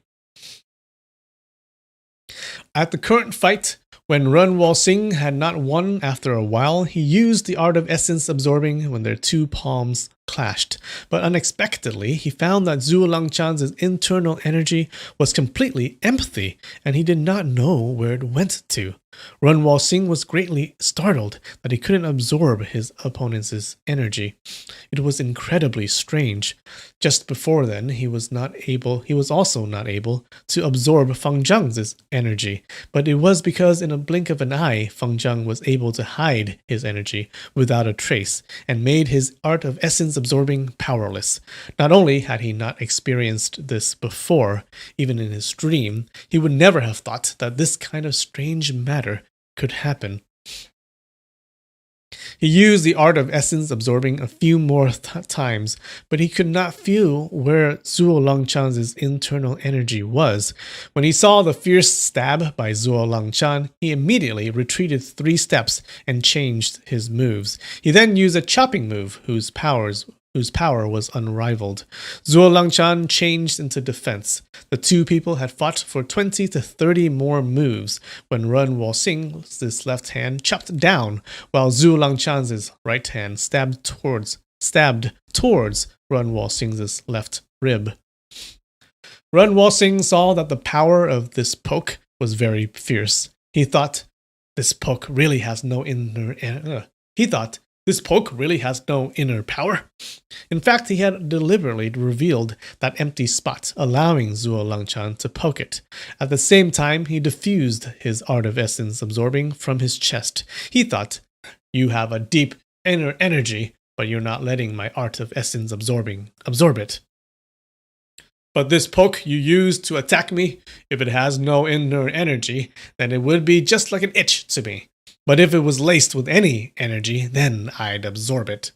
At the current fight, when Run Wo Xing had not won after a while, he used the art of essence absorbing when their two palms clashed. But unexpectedly, he found that Zhuo Langchan's internal energy was completely empty, and he did not know where it went to. Run Wo Xing was greatly startled that he couldn't absorb his opponent's energy. It was incredibly strange. Just before then, he was also not able to absorb Feng Zhang's energy, but it was because in a blink of an eye, Feng Zhang was able to hide his energy without a trace and made his art of essence absorbing powerless. Not only had he not experienced this before, even in his dream, he would never have thought that this kind of strange matter could happen. He used the art of essence absorbing a few more times, but he could not feel where Zhuo Langchan's internal energy was. When he saw the fierce stab by Zhuo Langchan, he immediately retreated 3 steps and changed his moves. He then used a chopping move whose power was unrivaled. Zhuo Langchan changed into defense. The two people had fought for 20 to 30 more moves when Run Wo Xing's left hand chopped down, while Zhuo Langchan's right hand stabbed towards Run Wo Xing's left rib. Run Wo Xing saw that the power of this poke was very fierce. He thought, this poke really has no inner power. In fact, he had deliberately revealed that empty spot, allowing Zhuo Langchan to poke it. At the same time, he diffused his art of essence absorbing from his chest. He thought, you have a deep inner energy, but you're not letting my art of essence absorb it. But this poke you used to attack me, if it has no inner energy, then it would be just like an itch to me. But if it was laced with any energy, then I'd absorb it.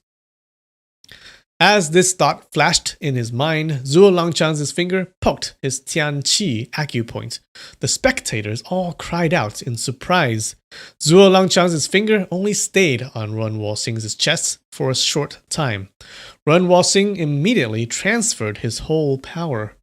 As this thought flashed in his mind, Zhuo Langchan's finger poked his Tian Qi acupoint. The spectators all cried out in surprise. Zhuo Langchan's finger only stayed on Run Wolxing's chest for a short time. Run Wolxing immediately transferred his whole power.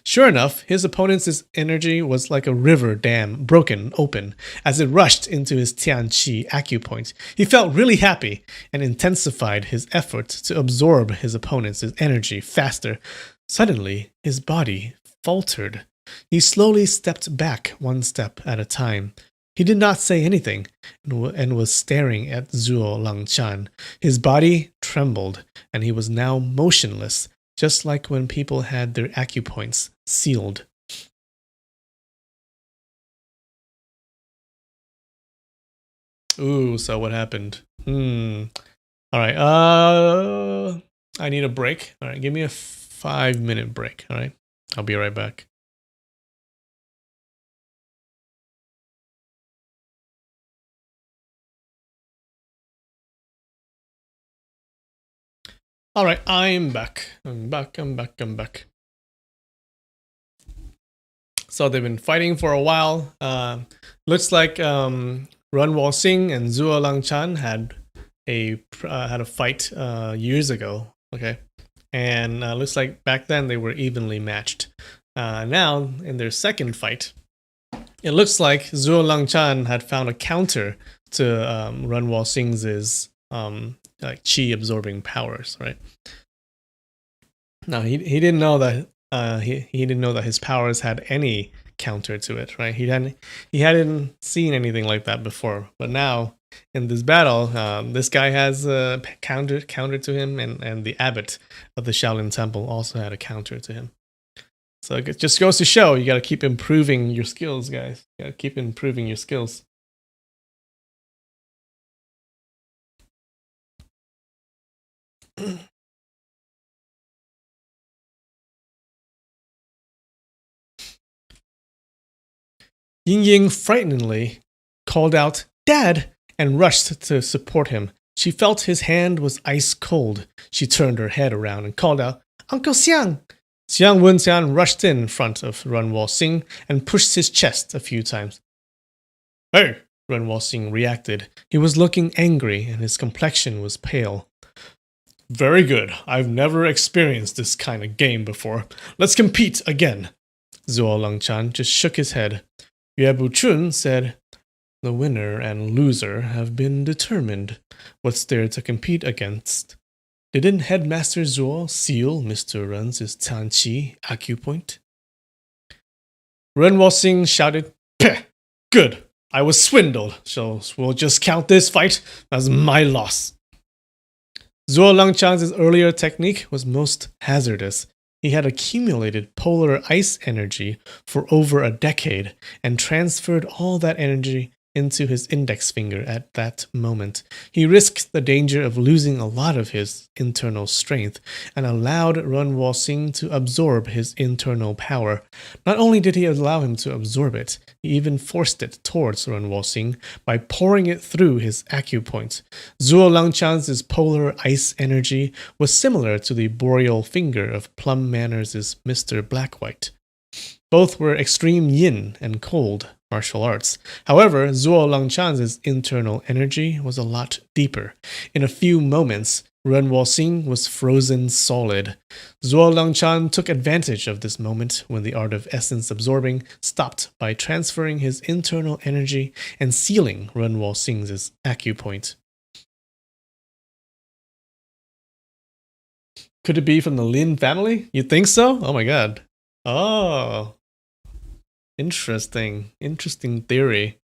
Sure enough, his opponent's energy was like a river dam broken open as it rushed into his Tianqi acupoint. He felt really happy and intensified his efforts to absorb his opponent's energy faster. Suddenly, his body faltered. He slowly stepped back one step at a time. He did not say anything and was staring at Zhuo Langchan. His body trembled and he was now motionless, just like when people had their acupoints sealed. Ooh, so what happened? Alright, I need a break. Alright, give me a 5-minute break, alright? I'll be right back. Alright, I'm back. I'm back. So they've been fighting for a while. Looks like Run Wolxing and Zhuo Langchan had a fight years ago. Okay, and looks like back then they were evenly matched. Now in their second fight, it looks like Zhuo Langchan had found a counter to Run Wolxing's like chi absorbing powers, right? Now he didn't know that he didn't know that his powers had any counter to it, right? He hadn't seen anything like that before, but now in this battle, this guy has a counter to him, and the abbot of the Shaolin Temple also had a counter to him. So it just goes to show you got to keep improving your skills, guys. You got to keep improving your skills. Ying Ying frighteningly called out, "Dad!" and rushed to support him. She felt his hand was ice cold. She turned her head around and called out, "Uncle Xiang!" Xiang Wenxian rushed in front of Run Wolxing and pushed his chest a few times. "Hey!" Run Wolxing reacted. He was looking angry and his complexion was pale. "Very good. I've never experienced this kind of game before. Let's compete again." Zhuo Langchan just shook his head. Yue Buchun said, "The winner and loser have been determined. What's there to compete against? Didn't Headmaster Zhuo seal Mr. Run's Tanqi acupoint?" Ren Wolxing shouted, "Peh! Good! I was swindled, so we'll just count this fight as my loss." Zhuo Langchan's earlier technique was most hazardous. He had accumulated polar ice energy for over a decade and transferred all that energy into his index finger at that moment. He risked the danger of losing a lot of his internal strength and allowed Run Wolxing to absorb his internal power. Not only did he allow him to absorb it, he even forced it towards Run Wolxing by pouring it through his acupoint. Zhuo Langchan's polar ice energy was similar to the boreal finger of Plum Manor's Mr. Blackwhite. Both were extreme yin and cold martial arts. However, Zhuo Langchan's internal energy was a lot deeper. In a few moments, Ren Wolxing was frozen solid. Zhuo Langchan took advantage of this moment when the art of essence absorbing stopped by transferring his internal energy and sealing Ren Wolxing's acupoint. Could it be from the Lin family? You think so? Oh my god. Oh. Interesting theory.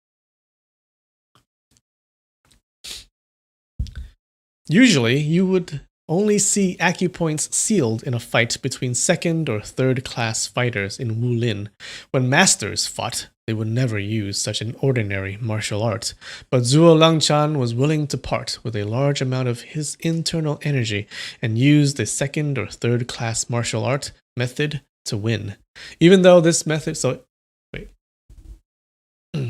Usually, you would only see acupoints sealed in a fight between second or third class fighters in Wulin. When masters fought, they would never use such an ordinary martial art. But Zhuo Langchan was willing to part with a large amount of his internal energy and use the second or third class martial art method to win. Even though this method...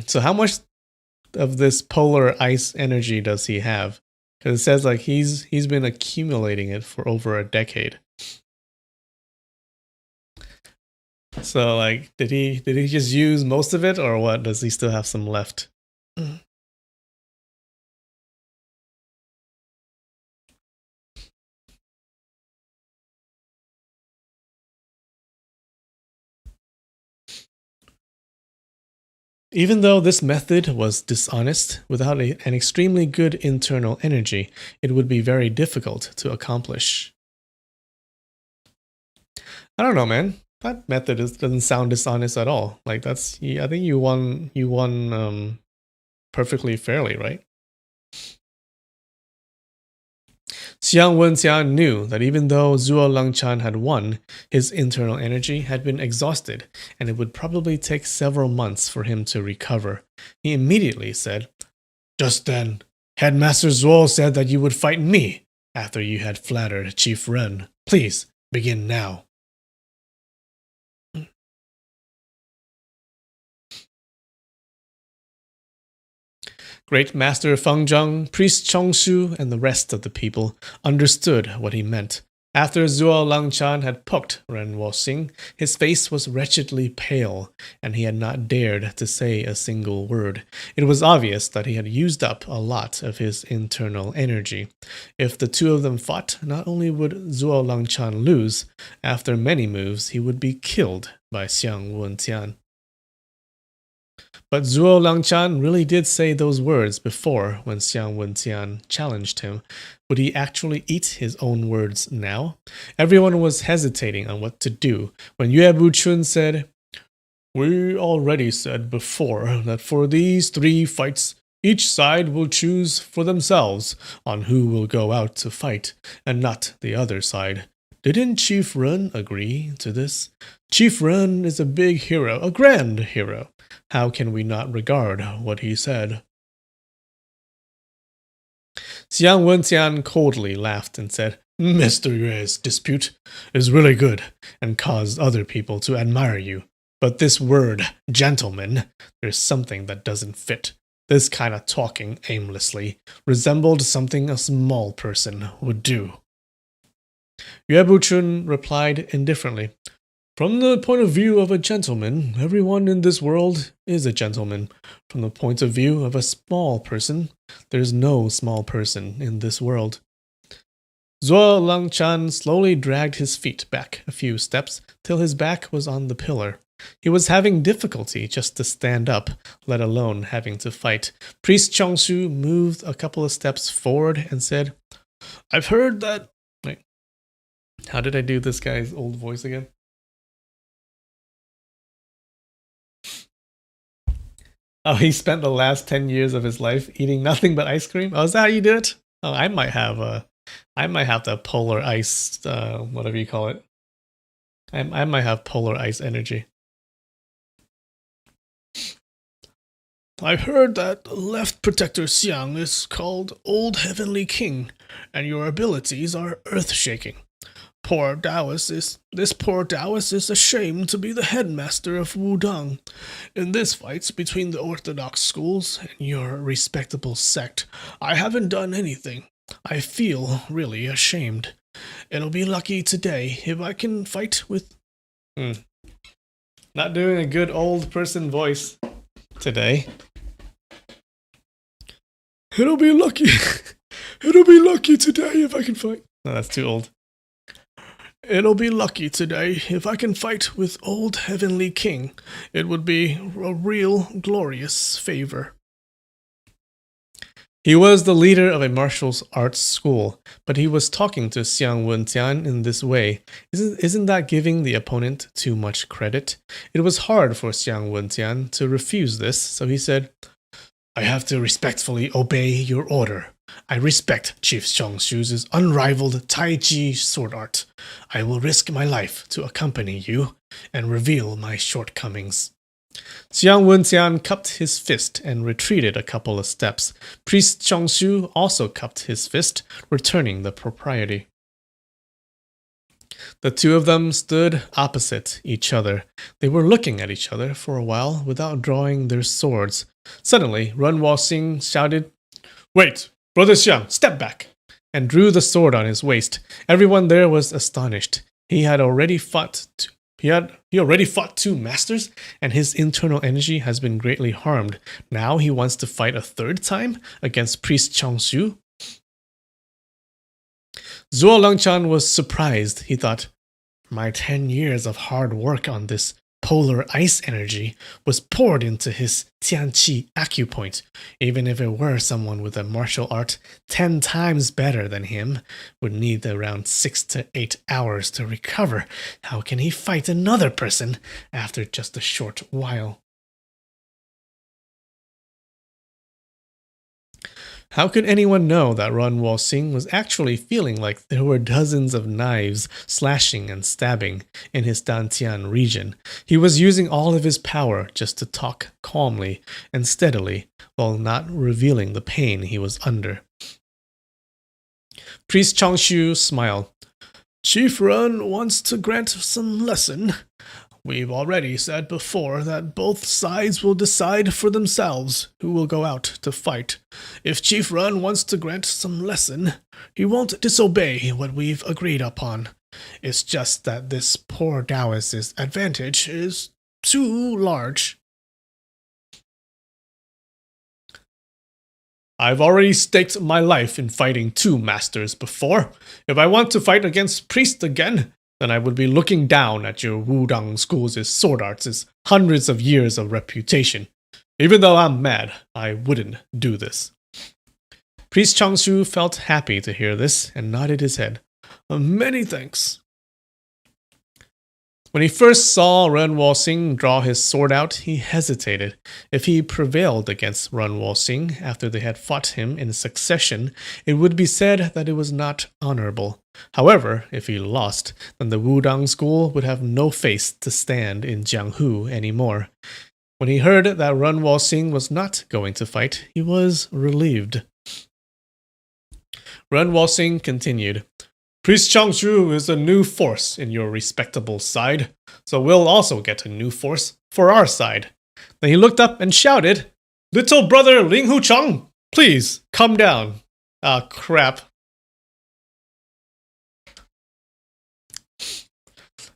So how much of this polar ice energy does he have? It says like he's been accumulating it for over a decade. So like, did he just use most of it, or what? Does he still have some left? Even though this method was dishonest, without an extremely good internal energy, it would be very difficult to accomplish. I don't know, man. That method doesn't sound dishonest at all. Like that's, I think you won perfectly fairly, right? Xiang Wenxian knew that even though Zhuo Langchan had won, his internal energy had been exhausted, and it would probably take several months for him to recover. He immediately said, "Just then, Headmaster Zhuo said that you would fight me after you had flattered Chief Ren. Please, begin now." Great Master Feng Zheng, Priest Chongshu, and the rest of the people understood what he meant. After Zhuo Langchan had poked Ren Wuxing, his face was wretchedly pale, and he had not dared to say a single word. It was obvious that he had used up a lot of his internal energy. If the two of them fought, not only would Zhuo Langchan lose, after many moves he would be killed by Xiang Wenxian. But Zhuo Langchan really did say those words before when Xiang Wenxian challenged him. Would he actually eat his own words now? Everyone was hesitating on what to do when Yue Buchun said, "We already said before that for these 3 fights, each side will choose for themselves on who will go out to fight, and not the other side. Didn't Chief Ren agree to this? Chief Ren is a big hero, a grand hero. How can we not regard what he said?" Xiang Wenxian coldly laughed and said, "Mr. Yue's dispute is really good and caused other people to admire you. But this word, gentleman, there's something that doesn't fit. This kind of talking aimlessly resembled something a small person would do." Yue Buchun replied indifferently, "From the point of view of a gentleman, everyone in this world is a gentleman. From the point of view of a small person, there's no small person in this world." Zhuo Langchan slowly dragged his feet back a few steps till his back was on the pillar. He was having difficulty just to stand up, let alone having to fight. Priest Chongshu moved a couple of steps forward and said, "I've heard that..." Wait, how did I do this guy's old voice again? Oh, he spent the last 10 years of his life eating nothing but ice cream? Oh, is that how you do it? Oh, I might have the polar ice, whatever you call it. I might have polar ice energy. "I've heard that Left Protector Xiang is called Old Heavenly King, and your abilities are earth-shaking. This poor Taoist is ashamed to be the headmaster of Wudang. In this fight between the orthodox schools and your respectable sect, I haven't done anything. I feel really ashamed. It'll be lucky today if I can fight with..." Not doing a good old person voice today. "It'll be lucky. It'll be lucky today if I can fight..." No, that's too old. "It'll be lucky today if I can fight with Old Heavenly King. It would be a real glorious favor." He was the leader of a martial arts school, but he was talking to Xiang Wenxian in this way. Isn't that giving the opponent too much credit? It was hard for Xiang Wenxian to refuse this, so he said, "I have to respectfully obey your order. I respect Chief Chongshu's unrivaled Tai Chi sword art. I will risk my life to accompany you and reveal my shortcomings." Xiang Wenxian cupped his fist and retreated a couple of steps. Priest Chongshu also cupped his fist, returning the propriety. The two of them stood opposite each other. They were looking at each other for a while without drawing their swords. Suddenly, Ren Wuxing shouted, "Wait! Brother Xiang, step back! And drew the sword on his waist. Everyone there was astonished. He already fought two masters, and his internal energy has been greatly harmed. Now he wants to fight a third time against Priest Changshu. Zhuo Lengchan was surprised. He thought, my 10 years of hard work on this polar ice energy was poured into his Tianqi acupoint. Even if it were someone with a martial art 10 times better than him, would need around 6 to 8 hours to recover. How can he fight another person after just a short while? How could anyone know that Run Wo-sing was actually feeling like there were dozens of knives slashing and stabbing in his Dantian region? He was using all of his power just to talk calmly and steadily while not revealing the pain he was under. Priest Changshu smiled. Chief Run wants to grant some lesson. We've already said before that both sides will decide for themselves who will go out to fight. If Chief Run wants to grant some lesson, he won't disobey what we've agreed upon. It's just that this poor Taoist's advantage is too large. I've already staked my life in fighting two masters before. If I want to fight against Priest again, then I would be looking down at your Wudang School's sword arts' hundreds of years of reputation. Even though I'm mad, I wouldn't do this. Priest Changshu felt happy to hear this and nodded his head. Many thanks. When he first saw Ren Wo-sing draw his sword out, he hesitated. If he prevailed against Ren Wo-sing after they had fought him in succession, it would be said that it was not honorable. However, if he lost, then the Wudang School would have no face to stand in Jianghu anymore. When he heard that Ren Wo-sing was not going to fight, he was relieved. Ren Wo-sing continued. Priest Changshu is a new force in your respectable side, so we'll also get a new force for our side. Then he looked up and shouted, Little brother Ling Hu Chang, please come down. Ah, crap.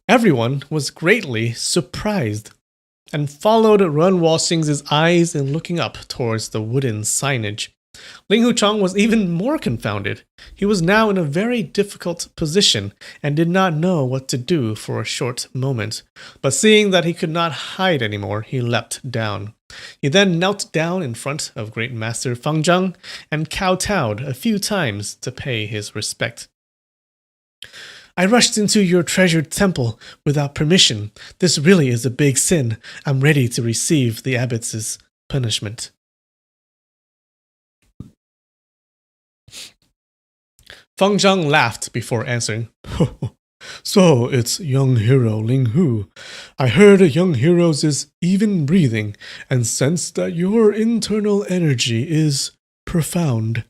Everyone was greatly surprised and followed Ren Wo-sing's eyes in looking up towards the wooden signage. Ling Hu Chang was even more confounded. He was now in a very difficult position and did not know what to do for a short moment. But seeing that he could not hide anymore, he leapt down. He then knelt down in front of Great Master Fang Zhang and kowtowed a few times to pay his respect. I rushed into your treasured temple without permission. This really is a big sin. I'm ready to receive the abbot's punishment. Fang Zhang laughed before answering. So it's young hero Ling Hu. I heard young heroes is even breathing and sense that your internal energy is profound.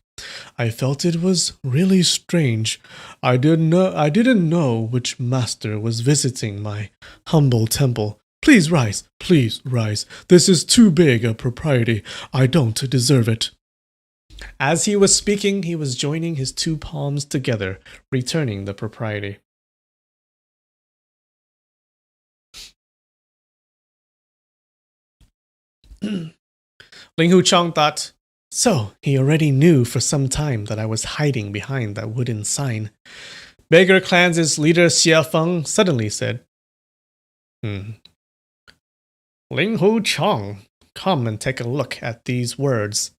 I felt it was really strange. I didn't know which master was visiting my humble temple. Please rise, please rise. This is too big a propriety. I don't deserve it. As he was speaking, he was joining his two palms together, returning the propriety. Ling Hu Chang thought, so he already knew for some time that I was hiding behind that wooden sign. Beggar Clan's leader Xia Feng suddenly said, Ling Hu Chang, come and take a look at these words.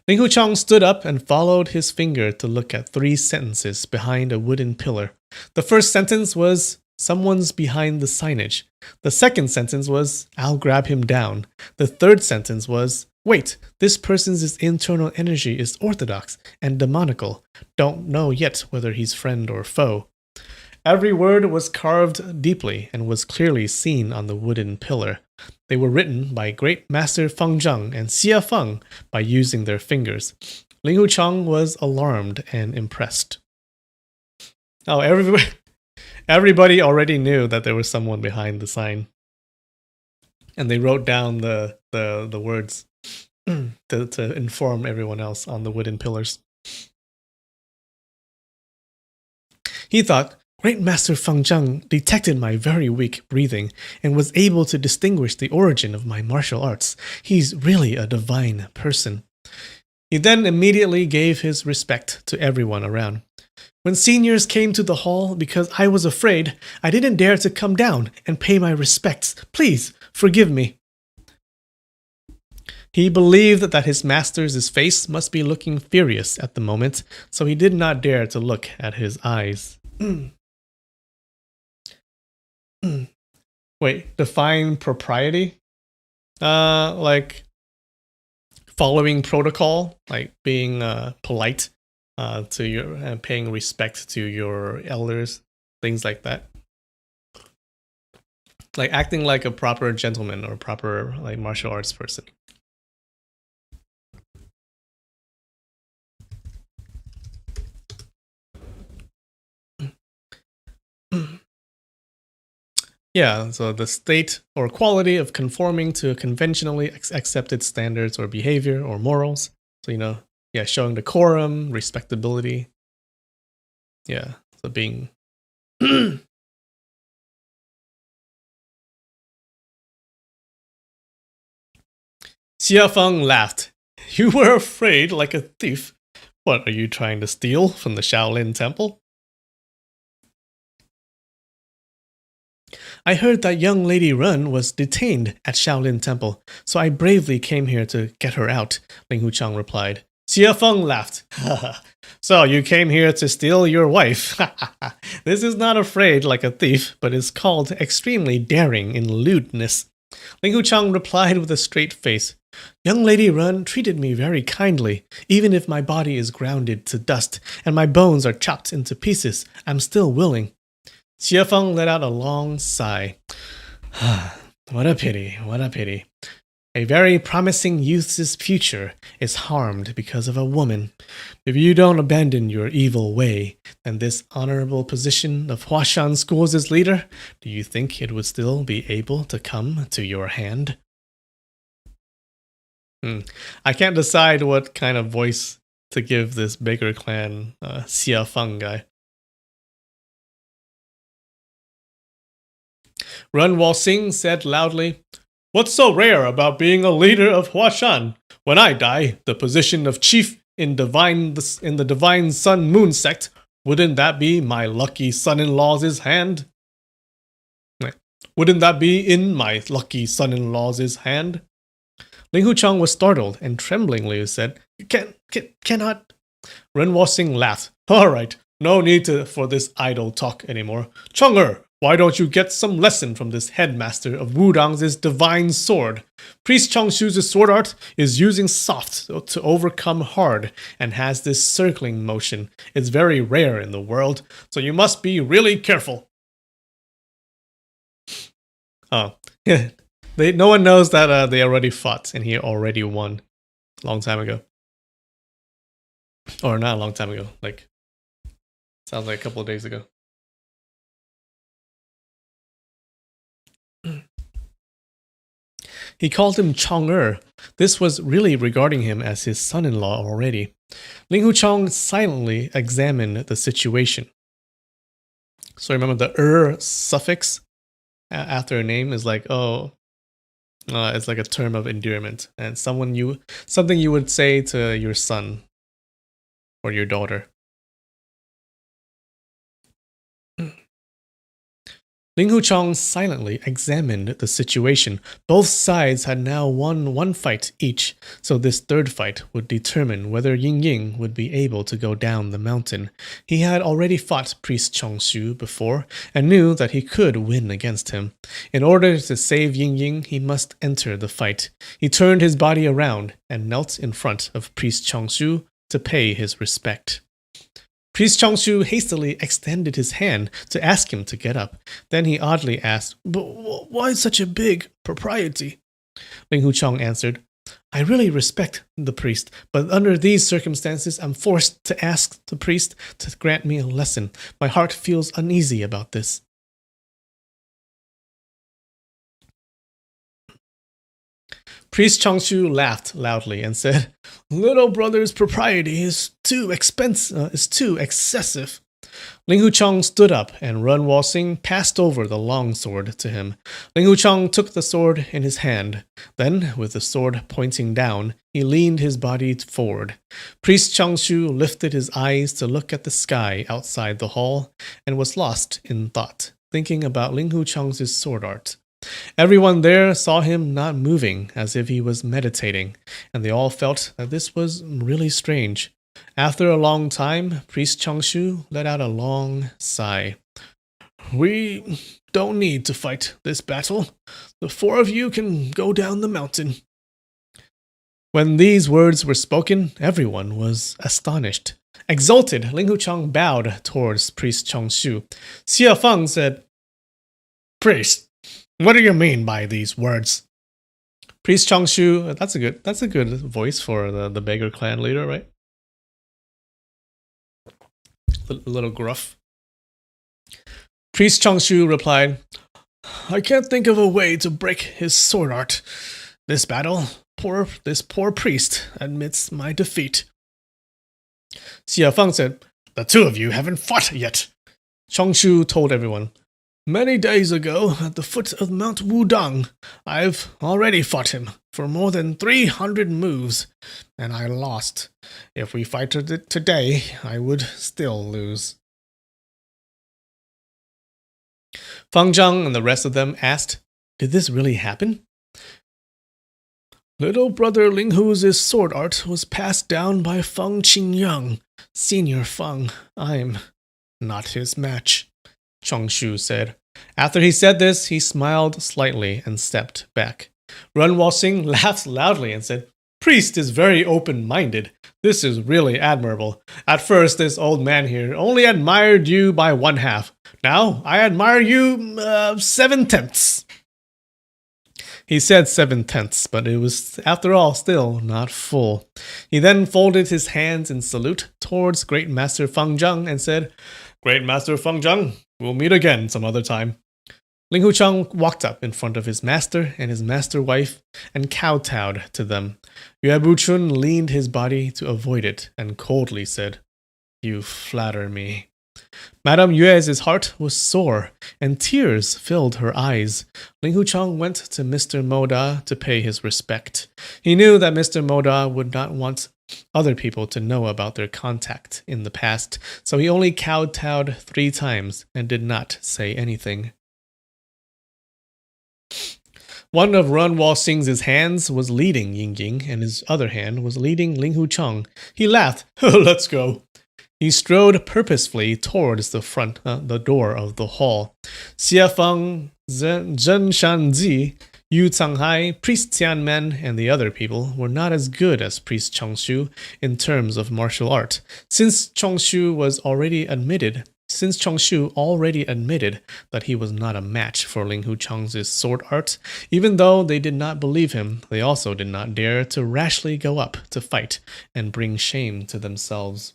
Ling Hu Chang stood up and followed his finger to look at 3 sentences behind a wooden pillar. The first sentence was, someone's behind the signage. The second sentence was, I'll grab him down. The third sentence was, wait, this person's internal energy is orthodox and demonical. Don't know yet whether he's friend or foe. Every word was carved deeply and was clearly seen on the wooden pillar. They were written by Great Master Fang Zhang and Xia Feng by using their fingers. Ling Hu Chang was alarmed and impressed. Oh, everybody already knew that there was someone behind the sign. And they wrote down the words to inform everyone else on the wooden pillars. He thought, Great Master Feng Zheng detected my very weak breathing and was able to distinguish the origin of my martial arts. He's really a divine person. He then immediately gave his respect to everyone around. When seniors came to the hall because I was afraid, I didn't dare to come down and pay my respects. Please, forgive me. He believed that his master's face must be looking furious at the moment, so he did not dare to look at his eyes. Wait, define propriety? Like following protocol, like being polite to your paying respect to your elders, things like that. Like acting like a proper gentleman or proper like martial arts person. Yeah, so the state or quality of conforming to conventionally accepted standards or behavior or morals. So, yeah, showing decorum, respectability. Yeah, so being. Xia Feng laughed. You were afraid like a thief. What, are you trying to steal from the Shaolin Temple? I heard that young Lady Run was detained at Shaolin Temple, so I bravely came here to get her out, Ling Huchang replied. Xia Feng laughed. So you came here to steal your wife. This is not afraid like a thief, but is called extremely daring in lewdness. Ling Huchang replied with a straight face. Young Lady Run treated me very kindly. Even if my body is grounded to dust and my bones are chopped into pieces, I'm still willing. Xie Feng let out a long sigh. What a pity, what a pity. A very promising youth's future is harmed because of a woman. If you don't abandon your evil way, then this honorable position of Huashan School's leader, do you think it would still be able to come to your hand? I can't decide what kind of voice to give this Baker Clan Xia Feng guy. Run Walxing said loudly, What's so rare about being a leader of Huashan? When I die, the position of chief in the Divine Sun Moon sect, wouldn't that be my lucky son-in-law's hand? Wouldn't that be in my lucky son-in-law's hand? Ling Huchang was startled and tremblingly said, Cannot. Ren Walxing laughed. All right, no need for this idle talk anymore. Chang'er, why don't you get some lesson from this headmaster of Wudang's divine sword? Priest Changshu's sword art is using soft to overcome hard and has this circling motion. It's very rare in the world, so you must be really careful. Oh, no one knows that they already fought and he already won a long time ago. Or not a long time ago, like, sounds like a couple of days ago. He called him Chang'er. This was really regarding him as his son-in-law already. Ling Huchang silently examined the situation. So remember the suffix after a name is like, it's like a term of endearment and something you would say to your son or your daughter. Ling Huchang silently examined the situation. Both sides had now won one fight each, so this third fight would determine whether Ying Ying would be able to go down the mountain. He had already fought Priest Changshu before and knew that he could win against him. In order to save Ying Ying, he must enter the fight. He turned his body around and knelt in front of Priest Changshu to pay his respect. Priest Changshu hastily extended his hand to ask him to get up. Then he oddly asked, But why such a big propriety? Ling Huchang answered, I really respect the priest, but under these circumstances I'm forced to ask the priest to grant me a lesson. My heart feels uneasy about this. Priest Changshu laughed loudly and said, "Little brother's propriety is too excessive." Ling Hucheng stood up, and Run Walsing passed over the long sword to him. Ling Hucheng took the sword in his hand. Then, with the sword pointing down, he leaned his body forward. Priest Changshu lifted his eyes to look at the sky outside the hall, and was lost in thought, thinking about Ling Hucheng's sword art. Everyone there saw him not moving, as if he was meditating, and they all felt that this was really strange. After a long time, Priest Changshu let out a long sigh. "We don't need to fight this battle. The four of you can go down the mountain." When these words were spoken, everyone was astonished. Exalted, Ling Hucheng bowed towards Priest Changshu. Xia Feng said, "Priest, what do you mean by these words?" Priest Changshu, that's a good voice for the beggar clan leader, right? A little gruff. Priest Changshu replied, "I can't think of a way to break his sword art. This battle, this poor priest admits my defeat." Xia Feng said, "The two of you haven't fought yet." Changshu told everyone, "Many days ago, at the foot of Mount Wudang, I've already fought him for more than 300 moves, and I lost. If we fight today, I would still lose." Fang Zhang and the rest of them asked, "Did this really happen?" "Little brother Ling Hu's sword art was passed down by Feng Qingyang, Senior Feng. I'm not his match," Changshu said. After he said this, he smiled slightly and stepped back. Run Walsing laughed loudly and said, "Priest is very open-minded. This is really admirable. At first, this old man here only admired you by 1/2. Now, I admire you 7/10." He said 7/10, but it was, after all, still not full. He then folded his hands in salute towards Great Master Feng Zhang and said, "Great Master Feng Zhang, we'll meet again some other time." Ling Hucheng walked up in front of his master and his master wife and kowtowed to them. Yue Buchun leaned his body to avoid it and coldly said, "You flatter me." Madame Yue's heart was sore, and tears filled her eyes. Ling Hucheng went to Mr. Moda to pay his respect. He knew that Mr. Moda would not want other people to know about their contact in the past, so he only kowtowed 3 times and did not say anything. One of Run Walsing's hands was leading Ying Ying, and his other hand was leading Ling Hucheng. He laughed. "Let's go." He strode purposefully towards the door of the hall. Xia Feng, Zhen Shanzi, Yu Canghai, Priest Tianmen, and the other people were not as good as Priest Changshu in terms of martial art. Since Changshu already admitted that he was not a match for Ling Hucheng's sword art, even though they did not believe him, they also did not dare to rashly go up to fight and bring shame to themselves.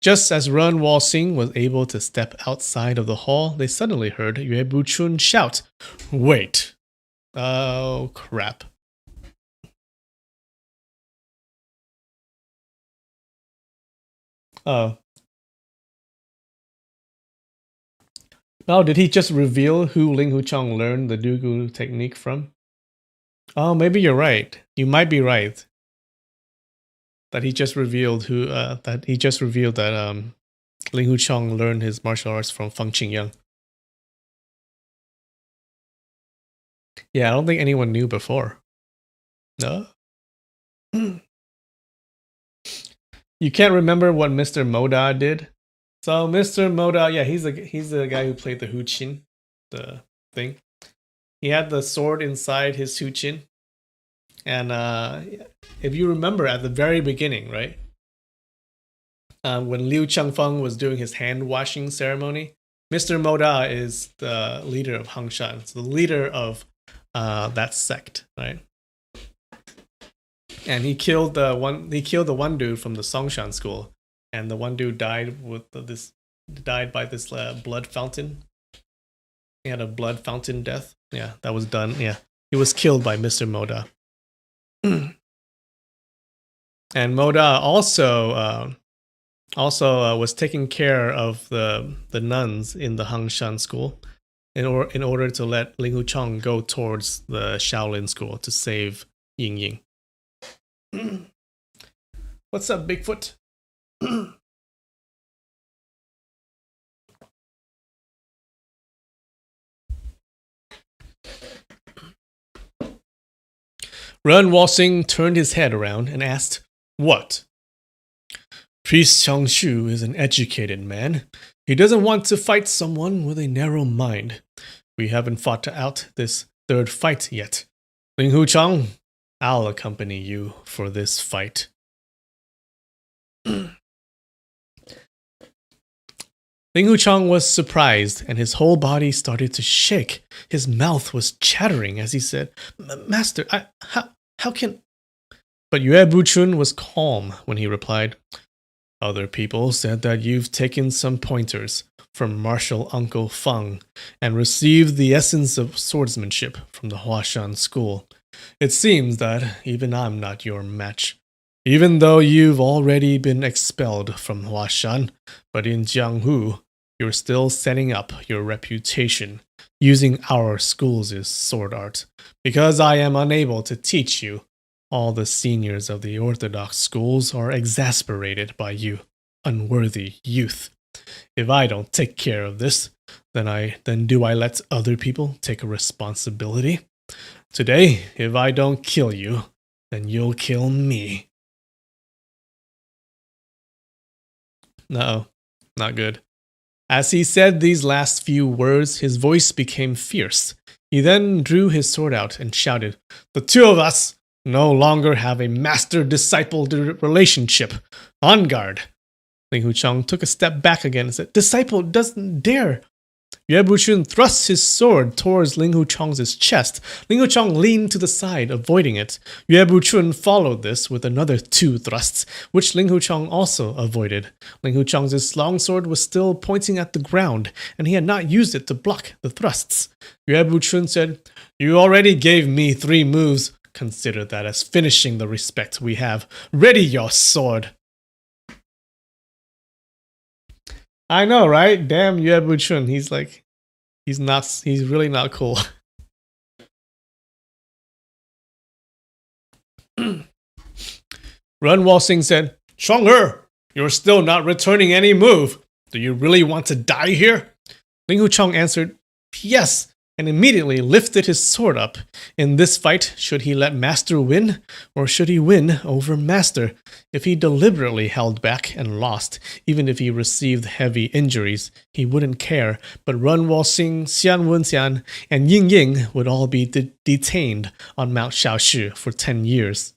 Just as Run Walsing was able to step outside of the hall, they suddenly heard Yue Buchun shout, "Wait!" Oh, crap. Oh. Oh, did he just reveal who Ling Hucheng learned the Dugu technique from? Oh, maybe you're right. You might be right. That he just revealed that Ling Hucheng learned his martial arts from Feng Qingyang. Yeah, I don't think anyone knew before. No? You can't remember what Mr. Moda did? So Mr. Moda, yeah, he's the guy who played the Huqin, the thing. He had the sword inside his Huqin. And if you remember at the very beginning, right? When Liu Changfeng was doing his hand washing ceremony, Mr. Moda is the leader of Hangshan, so the leader of that sect, right? And he killed the one dude from the Songshan school, and the one dude died by this blood fountain. He had a blood fountain death. Yeah, that was done. Yeah, he was killed by Mr. Moda. And Moda also was taking care of the nuns in the Hangshan school in order to let Ling Hucheng go towards the Shaolin school to save Ying Ying. What's up, Bigfoot? Ren Walsing turned his head around and asked, "What?" Priest Changshu is an educated man. He doesn't want to fight someone with a narrow mind. We haven't fought out this third fight yet. Ling Hucheng, I'll accompany you for this fight. Ling Hucheng was surprised, and his whole body started to shake. His mouth was chattering as he said, "Master, how can..." But Yue Buchun was calm when he replied, "Other people said that you've taken some pointers from martial uncle Feng and received the essence of swordsmanship from the Huashan school. It seems that even I'm not your match. Even though you've already been expelled from Huashan, but in Jianghu, you're still setting up your reputation using our school's sword art. Because I am unable to teach you, all the seniors of the Orthodox schools are exasperated by you, unworthy youth. If I don't take care of this, then do I let other people take a responsibility? Today, if I don't kill you, then you'll kill me." Uh-oh, not good. As he said these last few words, his voice became fierce. He then drew his sword out and shouted, "The two of us no longer have a master-disciple relationship. On guard." Ling Hucheng took a step back again and said, "Disciple doesn't dare." Yue Buchun thrust his sword towards Ling Hucheng's chest. Ling Hucheng leaned to the side, avoiding it. Yue Buchun followed this with another 2 thrusts, which Ling Hucheng also avoided. Ling Hucheng's longsword was still pointing at the ground, and he had not used it to block the thrusts. Yue Buchun said, "You already gave me 3 moves. Consider that as finishing the respect we have. Ready your sword." I know, right? Damn Yue Buchun. He's really not cool. Ren Walsing said, "Shuang-Er, you're still not returning any move. Do you really want to die here?" Ling Hucheng answered, "Yes," and immediately lifted his sword up. In this fight, should he let Master win, or should he win over Master? If he deliberately held back and lost, even if he received heavy injuries, he wouldn't care, but Ren Walsing, Xian Wenxian, and Ying Ying would all be detained on Mount Shaoshi for 10 years.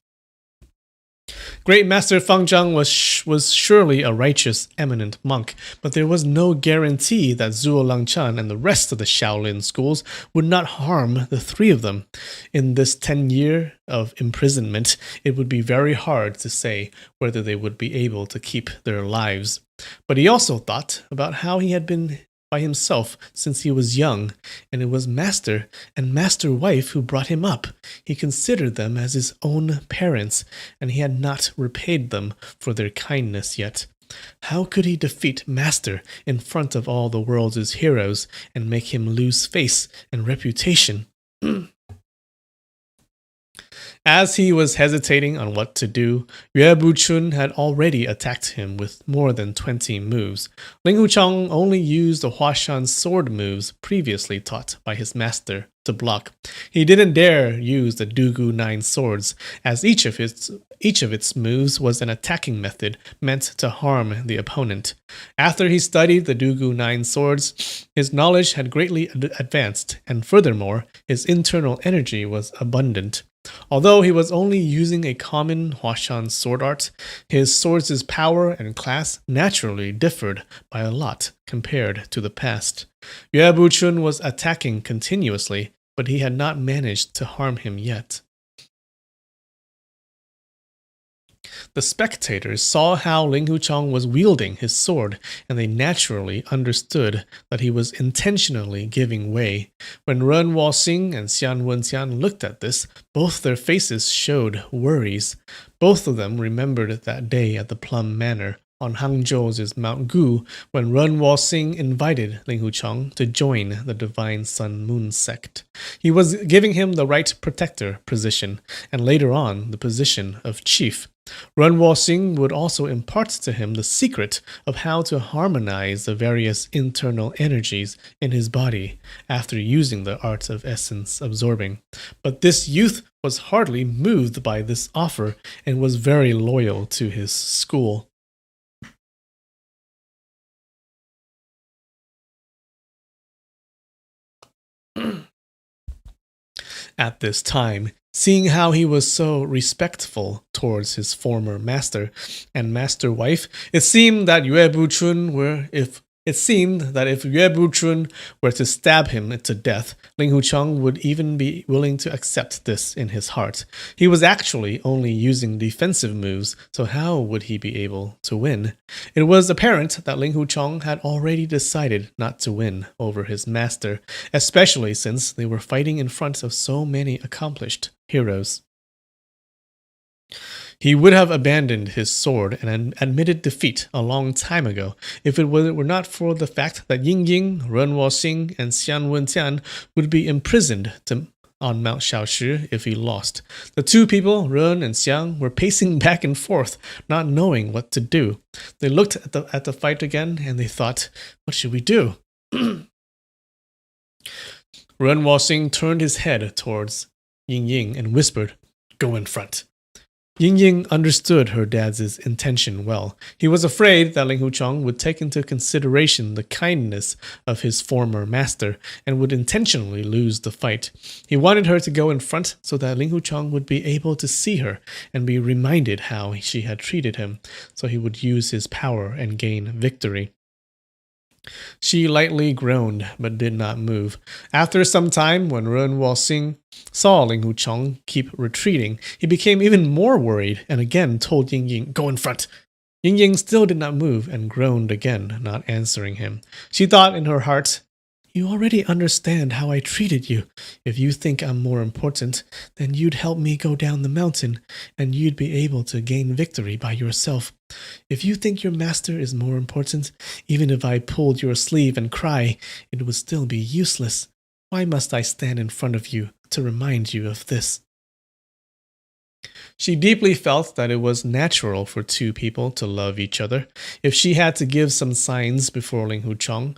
Great Master Fang Zhang was surely a righteous, eminent monk, but there was no guarantee that Zhuo Langchan and the rest of the Shaolin schools would not harm the 3 of them. In this 10-year of imprisonment, it would be very hard to say whether they would be able to keep their lives. But he also thought about how he had been by himself since he was young, and it was Master and Master Wife who brought him up. He considered them as his own parents, and he had not repaid them for their kindness yet. How could he defeat Master in front of all the world's heroes and make him lose face and reputation? As he was hesitating on what to do, Yue Buchun had already attacked him with more than 20 moves. Ling Hucheng only used the Huashan sword moves previously taught by his master to block. He didn't dare use the Dugu 9 swords, as each of its moves was an attacking method meant to harm the opponent. After he studied the Dugu 9 swords, his knowledge had greatly advanced, and furthermore, his internal energy was abundant. Although he was only using a common Huashan sword art, his swords' power and class naturally differed by a lot compared to the past. Yue Buchun was attacking continuously, but he had not managed to harm him yet. The spectators saw how Ling Hucheng was wielding his sword, and they naturally understood that he was intentionally giving way. When Ren Wuxing and Xian Wenqian looked at this, both their faces showed worries. Both of them remembered that day at the Plum Manor on Hangzhou's Mount Gu when Ren Wuxing invited Ling Hucheng to join the Divine Sun Moon sect. He was giving him the right protector position, and later on the position of chief. Ren Wuxing would also impart to him the secret of how to harmonize the various internal energies in his body after using the art of essence absorbing. But this youth was hardly moved by this offer and was very loyal to his school. At this time, seeing how he was so respectful towards his former master and master wife, it seemed that Yue Buchun if Yue Buchun were to stab him to death, Ling Hucheng would even be willing to accept this in his heart. He was actually only using defensive moves, so how would he be able to win? It was apparent that Ling Hucheng had already decided not to win over his master, especially since they were fighting in front of so many accomplished heroes. He would have abandoned his sword and admitted defeat a long time ago if it were not for the fact that Ying Ying, Ren Wuxing, and Xian Wenqian would be imprisoned on Mount Shaoshi if he lost. The two people, Ren and Xiang, were pacing back and forth, not knowing what to do. They looked at the fight again and they thought, what should we do? Ren Wuxing turned his head towards Ying Ying and whispered, go in front. Ying Ying understood her dad's intention well. He was afraid that Ling Hucheng would take into consideration the kindness of his former master and would intentionally lose the fight. He wanted her to go in front so that Ling Hucheng would be able to see her and be reminded how she had treated him, so he would use his power and gain victory. She lightly groaned, but did not move. After some time, when Ren Wuxing saw Ling Hucheng keep retreating, he became even more worried and again told Ying Ying, go in front. Ying Ying still did not move and groaned again, not answering him. She thought in her heart, you already understand how I treated you. If you think I'm more important, then you'd help me go down the mountain, and you'd be able to gain victory by yourself. If you think your master is more important, even if I pulled your sleeve and cry, it would still be useless. Why must I stand in front of you to remind you of this? She deeply felt that it was natural for two people to love each other. If she had to give some signs before Ling Hucheng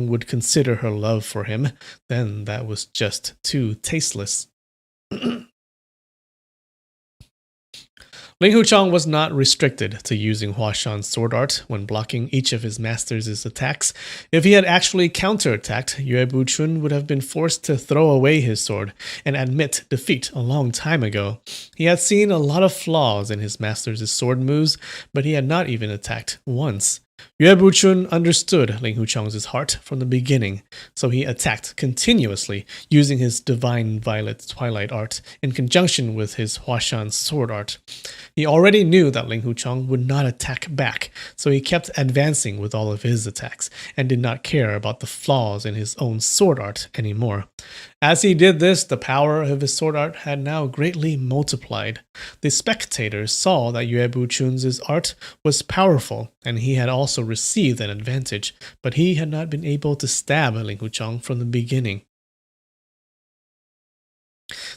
would consider her love for him, then that was just too tasteless. Ling Hucheng was not restricted to using Huashan's sword art when blocking each of his master's attacks. If he had actually counterattacked, Yue Buchun would have been forced to throw away his sword and admit defeat a long time ago. He had seen a lot of flaws in his master's sword moves, but he had not even attacked once. Yue Buchun understood Ling Hucheng's heart from the beginning, so he attacked continuously using his Divine Violet Twilight art in conjunction with his Huashan sword art. He already knew that Ling Hucheng would not attack back, so he kept advancing with all of his attacks and did not care about the flaws in his own sword art anymore. As he did this, the power of his sword art had now greatly multiplied. The spectators saw that Yue Buchun's art was powerful, and he had also received an advantage, but he had not been able to stab Ling Hucheng from the beginning.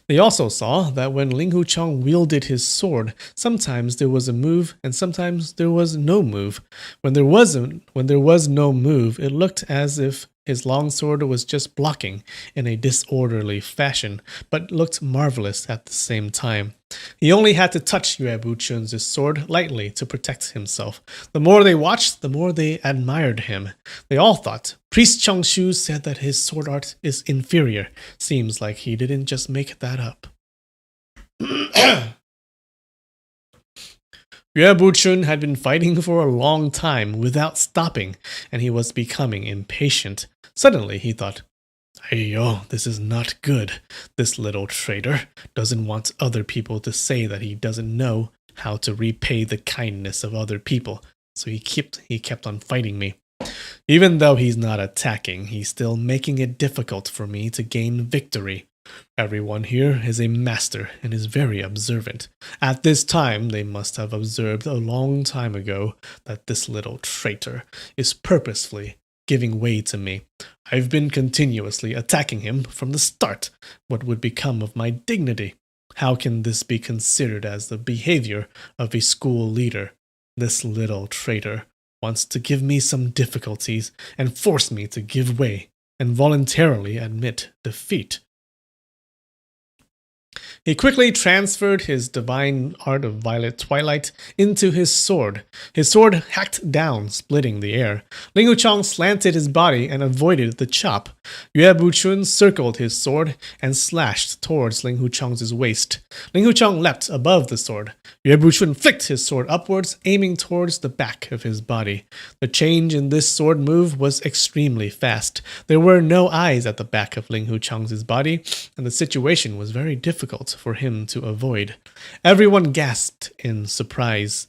They also saw that when Ling Hucheng wielded his sword, sometimes there was a move and sometimes there was no move. When there was no move, it looked as if his longsword was just blocking in a disorderly fashion, but looked marvelous at the same time. He only had to touch Yue Buchun's sword lightly to protect himself. The more they watched, the more they admired him. They all thought, Priest Changshu said that his sword art is inferior. Seems like he didn't just make that up. Yue Buchun had been fighting for a long time without stopping, and he was becoming impatient. Suddenly he thought, Ayo, this is not good. This little traitor doesn't want other people to say that he doesn't know how to repay the kindness of other people. So he kept on fighting me. Even though he's not attacking, he's still making it difficult for me to gain victory. Everyone here is a master and is very observant. At this time, they must have observed a long time ago that this little traitor is purposefully giving way to me. I've been continuously attacking him from the start. What would become of my dignity? How can this be considered as the behavior of a school leader? This little traitor wants to give me some difficulties and force me to give way and voluntarily admit defeat. He quickly transferred his divine art of violet twilight into his sword. His sword hacked down, splitting the air. Ling Wuchang slanted his body and avoided the chop. Yue Buchun circled his sword and slashed towards Ling Wuchang's waist. Ling Wuchang leapt above the sword. Yue Buchun flicked his sword upwards, aiming towards the back of his body. The change in this sword move was extremely fast. There were no eyes at the back of Ling Wuchang's body, and the situation was very difficult for him to avoid. Everyone gasped in surprise.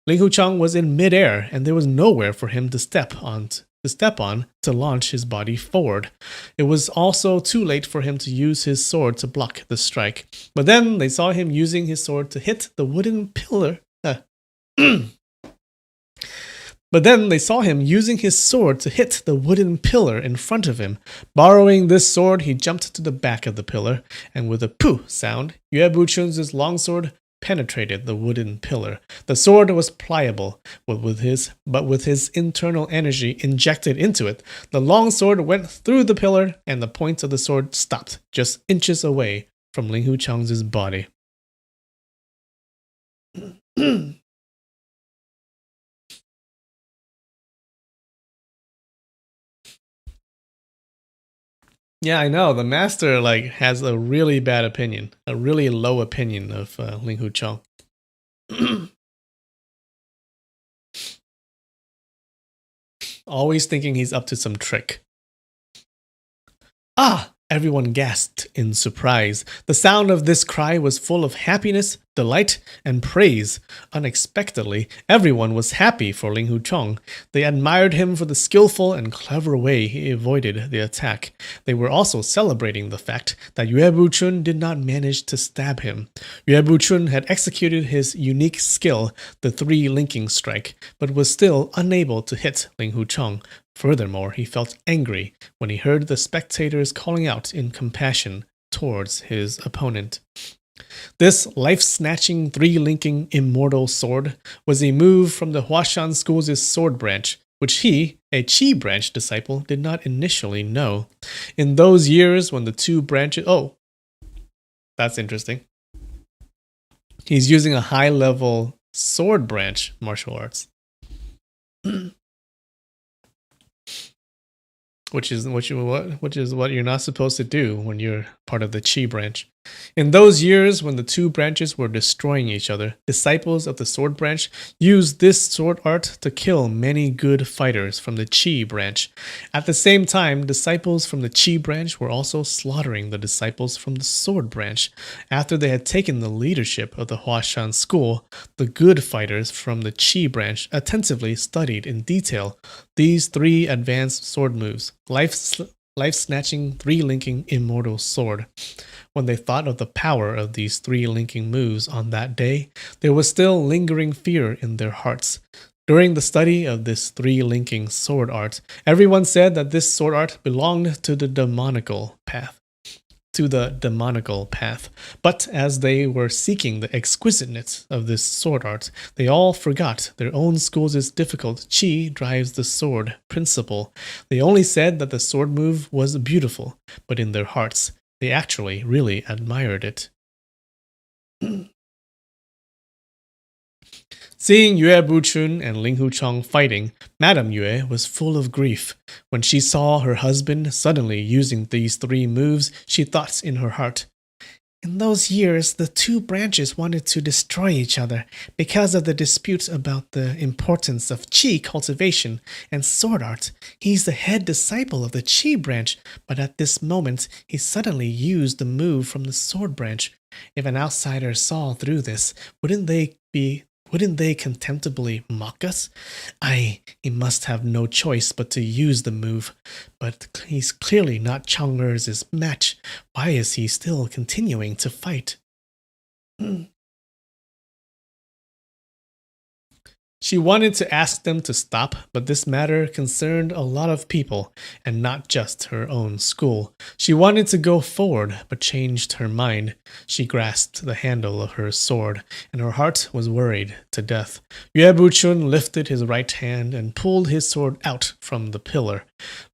Ling Wuchang was in midair, and there was nowhere for him to step on to launch his body forward. It was also too late for him to use his sword to block the strike. But then they saw him using his sword to hit the wooden pillar. But then they saw him using his sword to hit the wooden pillar in front of him. Borrowing this sword, he jumped to the back of the pillar, and with a pooh sound, Yue Buchun's longsword penetrated the wooden pillar. The sword was pliable, but with his internal energy injected into it, the longsword went through the pillar, and the point of the sword stopped just inches away from Ling Wuchang's body. Yeah, I know. The master has a really bad opinion, a really low opinion of Ling Wuchang. Always thinking he's up to some trick. Ah! Everyone gasped in surprise. The sound of this cry was full of happiness, delight, and praise. Unexpectedly, everyone was happy for Ling Wuchang. They admired him for the skillful and clever way he avoided the attack. They were also celebrating the fact that Yue Buchun did not manage to stab him. Yue Buchun had executed his unique skill, the three linking strike, but was still unable to hit Ling Wuchang. Furthermore, he felt angry when he heard the spectators calling out in compassion towards his opponent. This life-snatching, three-linking immortal sword was a move from the Huashan School's sword branch, which he, a Qi branch disciple, did not initially know. In those years when the two branches... Oh, that's interesting. He's using a high-level sword branch martial arts. Which is what you're not supposed to do when you're part of the Qi branch. In those years when the two branches were destroying each other, disciples of the sword branch used this sword art to kill many good fighters from the Qi branch. At the same time, disciples from the Qi branch were also slaughtering the disciples from the sword branch. After they had taken the leadership of the Huashan school, the good fighters from the Qi branch attentively studied in detail these three advanced sword moves: life-snatching, three-linking, immortal sword. When they thought of the power of these three-linking moves on that day, there was still lingering fear in their hearts. During the study of this three-linking sword art, everyone said that this sword art belonged to the demonical path. But as they were seeking the exquisiteness of this sword art, they all forgot their own school's difficult Qi drives the sword principle. They only said that the sword move was beautiful, but in their hearts, they actually really admired it. Seeing Yue Buchun and Ling Wuchang fighting, Madame Yue was full of grief. When she saw her husband suddenly using these three moves, she thought in her heart, "In those years, the two branches wanted to destroy each other because of the dispute about the importance of Qi cultivation and sword art. He's the head disciple of the Qi branch, but at this moment, he suddenly used the move from the sword branch, If an outsider saw through this, wouldn't they contemptibly mock us? He must have no choice but to use the move. But he's clearly not Chang'er's match. Why is he still continuing to fight? She wanted to ask them to stop, but this matter concerned a lot of people, and not just her own school. She wanted to go forward, but changed her mind. She grasped the handle of her sword, and her heart was worried to death. Yue Buchun lifted his right hand and pulled his sword out from the pillar.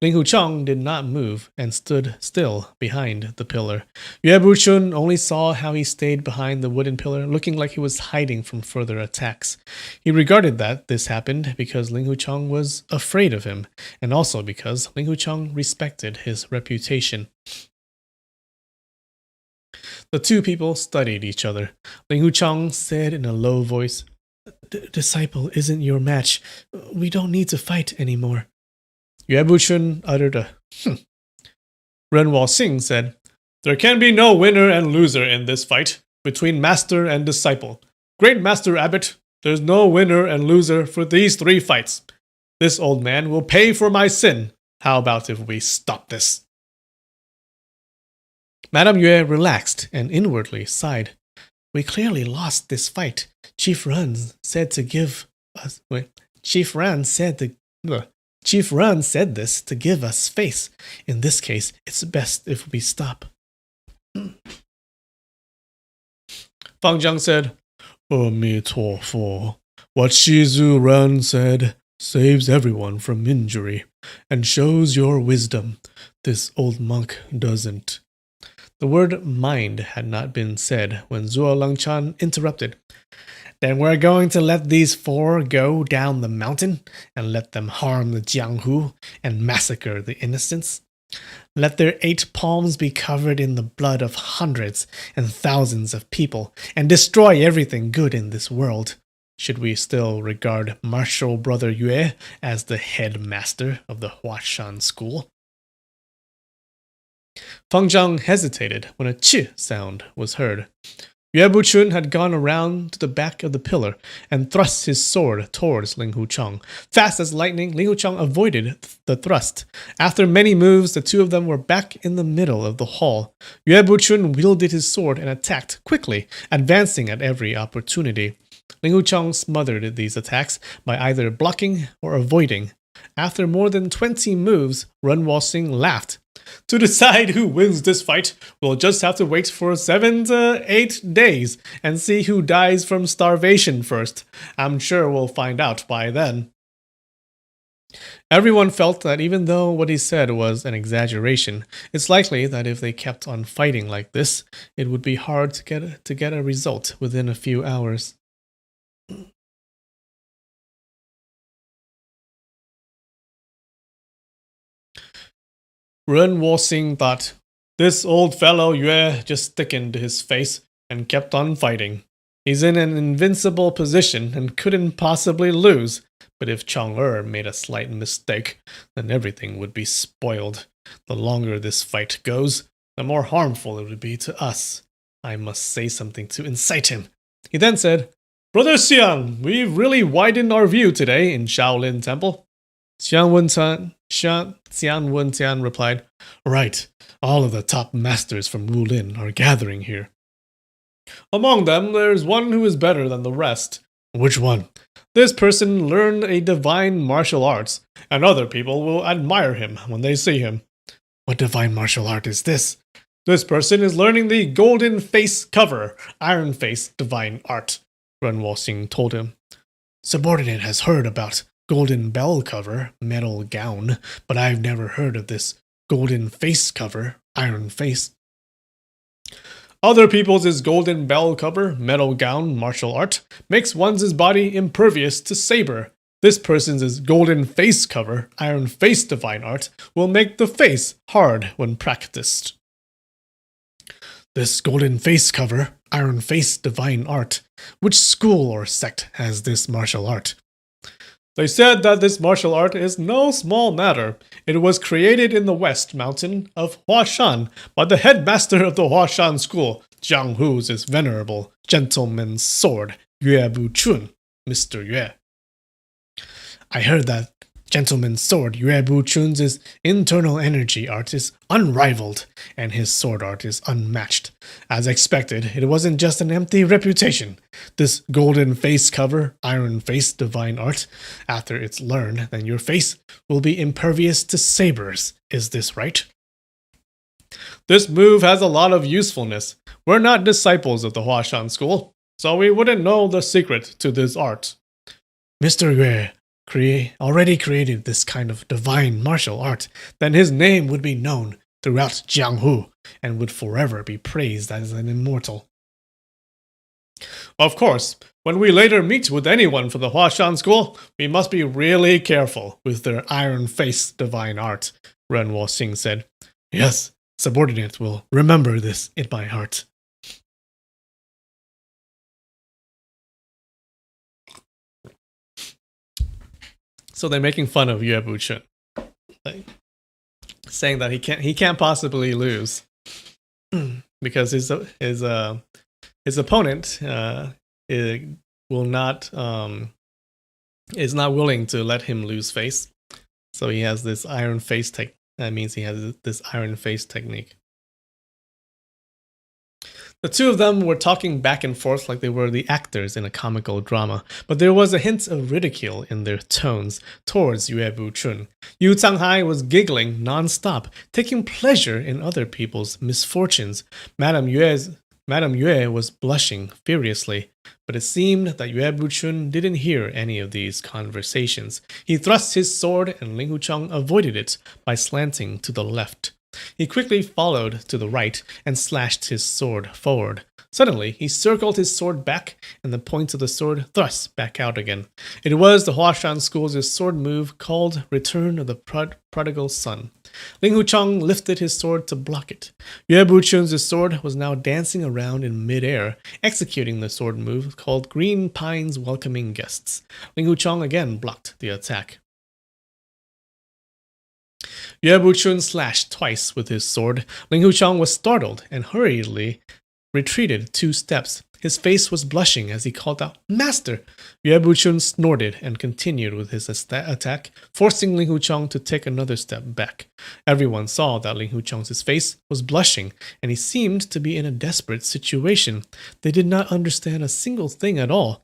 Ling Hucheng did not move and stood still behind the pillar. Yue Buchun only saw how he stayed behind the wooden pillar, looking like he was hiding from further attacks. He regarded that this happened because Ling Hucheng was afraid of him, and also because Ling Hucheng respected his reputation. The two people studied each other. Ling Hucheng said in a low voice, "Disciple isn't your match. We don't need to fight anymore." Yue Buchun uttered a Ren Wuxia said, "There can be no winner and loser in this fight between master and disciple. Great Master Abbot, there's no winner and loser for these 3 fights. This old man will pay for my sin. How about if we stop this?" Madame Yue relaxed and inwardly sighed. "We clearly lost this fight. Chief Ran said this to give us face. In this case, it's best if we stop." Fang Jiang said, "Ami Tuo. What Shizu Ran said saves everyone from injury and shows your wisdom. This old monk doesn't." The word mind had not been said when Zuo Langchan interrupted. "Then we're going to let these 4 go down the mountain and let them harm the Jianghu and massacre the innocents? Let their 8 palms be covered in the blood of hundreds and thousands of people and destroy everything good in this world. Should we still regard Martial Brother Yue as the headmaster of the Huashan school?" Fang Zhang hesitated when a ch sound was heard. Yue Buchun had gone around to the back of the pillar and thrust his sword towards Ling Hucheng. Fast as lightning, Ling Hucheng avoided the thrust. After many moves, the two of them were back in the middle of the hall. Yue Buchun wielded his sword and attacked quickly, advancing at every opportunity. Ling Hucheng smothered these attacks by either blocking or avoiding. After more than 20 moves, Ren Wuxia laughed. "To decide who wins this fight, we'll just have to wait for 7 to 8 days and see who dies from starvation first. I'm sure we'll find out by then." Everyone felt that even though what he said was an exaggeration, it's likely that if they kept on fighting like this, it would be hard to get a result within a few hours. Ren Wuxia thought, "This old fellow Yue just thickened his face and kept on fighting. He's in an invincible position and couldn't possibly lose. But if Chang'er made a slight mistake, then everything would be spoiled. The longer this fight goes, the more harmful it would be to us. I must say something to incite him." He then said, "Brother Xiang, we've really widened our view today in Shaolin Temple." Xiang Wentian replied, "Right, all of the top masters from Wulin are gathering here. Among them, there's one who is better than the rest." "Which one?" "This person learned a divine martial arts, and other people will admire him when they see him." "What divine martial art is this?" "This person is learning the golden face cover, iron face divine art," Ren Wuxia told him. "Subordinate has heard about golden bell cover, metal gown, but I've never heard of this golden face cover, iron face." "Other people's is golden bell cover, metal gown, martial art, makes one's body impervious to saber. This person's is golden face cover, iron face divine art, will make the face hard when practiced." "This golden face cover, iron face divine art, which school or sect has this martial art?" "They said that this martial art is no small matter. It was created in the west mountain of Huashan by the headmaster of the Huashan school, Jiang Hu's is venerable gentleman's sword, Yue Bu Chun, Mr. Yue. I heard that gentleman's sword, Yue Bu Chun's internal energy art is unrivaled, and his sword art is unmatched. As expected, it wasn't just an empty reputation. This golden face cover, iron face divine art, after it's learned, then your face will be impervious to sabers. Is this right? This move has a lot of usefulness. We're not disciples of the Huashan school, so we wouldn't know the secret to this art. Mr. Yue already created this kind of divine martial art, then his name would be known throughout Jianghu and would forever be praised as an immortal. Of course, when we later meet with anyone from the Huashan school, we must be really careful with their iron face divine art, Ren Wuxia said. Yes, subordinate will remember this in my heart. So they're making fun of Yue Bu Chun, like, saying that he can't possibly lose because his opponent will not is not willing to let him lose face. So he has this iron face that means he has this iron face technique. The two of them were talking back and forth like they were the actors in a comical drama, but there was a hint of ridicule in their tones towards Yue Bu Chun. Yu Canghai was giggling non-stop, taking pleasure in other people's misfortunes. Madame Yue was blushing furiously, but it seemed that Yue Bu Chun didn't hear any of these conversations. He thrust his sword and Ling Hucheng avoided it by slanting to the left. He quickly followed to the right and slashed his sword forward. Suddenly, he circled his sword back, and the point of the sword thrust back out again. It was the Huashan School's sword move called Return of the Prodigal Son. Ling Hucheng lifted his sword to block it. Yue Bu Chun's sword was now dancing around in midair, executing the sword move called Green Pines Welcoming Guests. Ling Hucheng again blocked the attack. Yue Bu Chun slashed twice with his sword. Ling Hucheng was startled and hurriedly retreated 2 steps. His face was blushing as he called out, "Master!" Yue Bu Chun snorted and continued with his attack, forcing Ling Hucheng to take another step back. Everyone saw that Ling Hucheng's face was blushing, and he seemed to be in a desperate situation. They did not understand a single thing, and all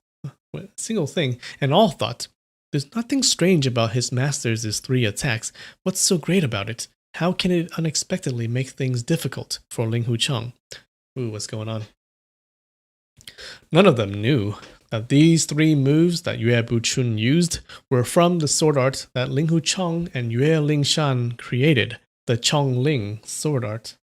thought, "There's nothing strange about his master's 3 attacks. What's so great about it? How can it unexpectedly make things difficult for Ling Hucheng?" Ooh, what's going on? None of them knew that these 3 moves that Yue Bu Chun used were from the sword art that Ling Hucheng and Yue Lingshan created, the Chongling sword art.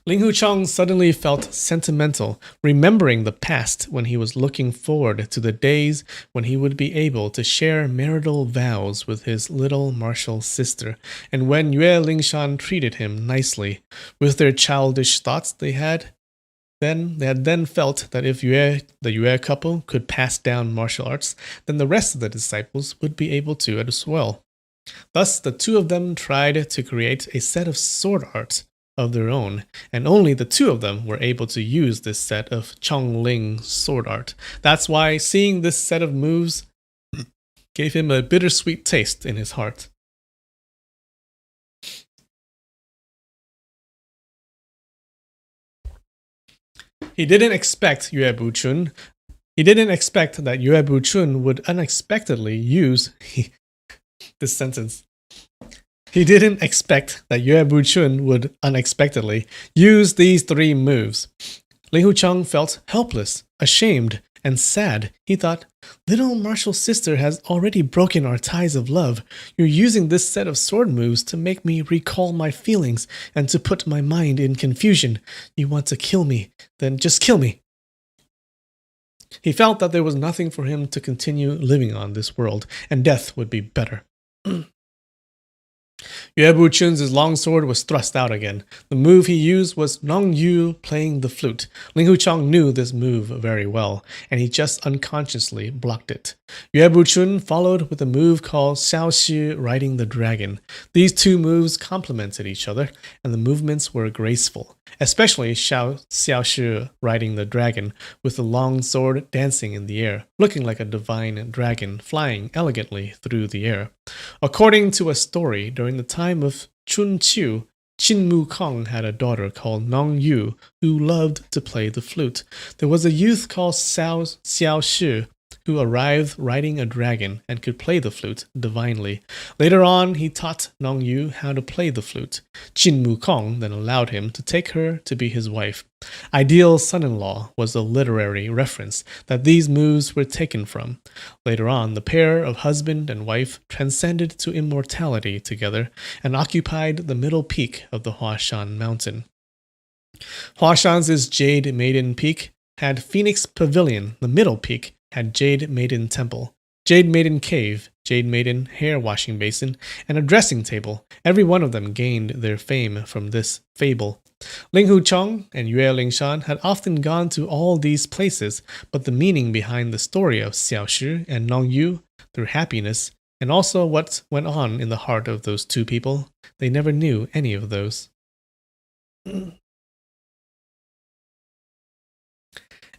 Ling Hucheng suddenly felt sentimental, remembering the past when he was looking forward to the days when he would be able to share marital vows with his little martial sister, and when Yue Lingshan treated him nicely. With their childish thoughts they had then felt that if the Yue couple could pass down martial arts, then the rest of the disciples would be able to as well. Thus, the 2 of them tried to create a set of sword art of their own, and only the 2 of them were able to use this set of Chongling sword art. That's why seeing this set of moves gave him a bittersweet taste in his heart. He didn't expect that Yue Bu Chun would unexpectedly use this sentence. He didn't expect that Yue Bu Chun would unexpectedly use these 3 moves. Ling Hucheng felt helpless, ashamed, and sad. He thought, "Little martial sister has already broken our ties of love. You're using this set of sword moves to make me recall my feelings and to put my mind in confusion. You want to kill me, then just kill me." He felt that there was nothing for him to continue living on this world, and death would be better. Yue Buchun's longsword was thrust out again. The move he used was Nong Yu playing the flute. Ling Huchong knew this move very well, and he just unconsciously blocked it. Yue Buchun followed with a move called Xiao Shi riding the dragon. These two moves complemented each other, and the movements were graceful, especially Xiao Shi riding the dragon with the long sword dancing in the air, looking like a divine dragon flying elegantly through the air. According to a story, during the time of Chun Qiu, Qin Mu Kong had a daughter called Nong Yu who loved to play the flute. There was a youth called Xiao Shi who arrived riding a dragon and could play the flute divinely. Later on, he taught Nong Yu how to play the flute. Qin Mu Kong then allowed him to take her to be his wife. Ideal son-in-law was a literary reference that these moves were taken from. Later on, the pair of husband and wife transcended to immortality together and occupied the middle peak of the Huashan mountain. Huashan's Jade Maiden Peak had Phoenix Pavilion. The middle peak had Jade Maiden Temple, Jade Maiden Cave, Jade Maiden Hair Washing Basin, and a dressing table. Every one of them gained their fame from this fable. Ling Huchong and Yue Lingshan had often gone to all these places, but the meaning behind the story of Xiao Shi and Nong Yu, their happiness, and also what went on in the heart of those two people, they never knew any of those.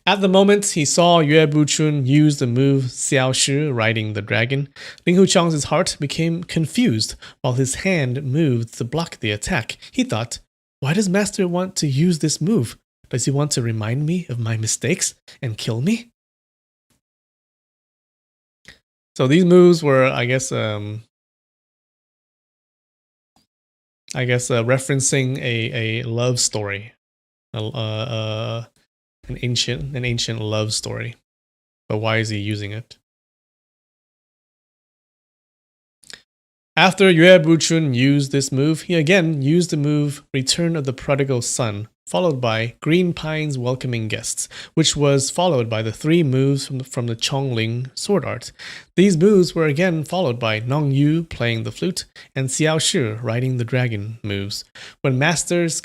At the moment he saw Yue Buchun use the move Xiao Shi riding the dragon, Ling Huchong's heart became confused while his hand moved to block the attack. He thought, why does Master want to use this move? Does he want to remind me of my mistakes and kill me? So these moves were, I guess, referencing a love story, an ancient love story. But why is he using it? After Yue Buchun used this move, he again used the move Return of the Prodigal Son, followed by Green Pines Welcoming Guests, which was followed by the three moves from the Chongling sword art. These moves were again followed by Nong Yu playing the flute and Xiao Shi riding the dragon moves. When masters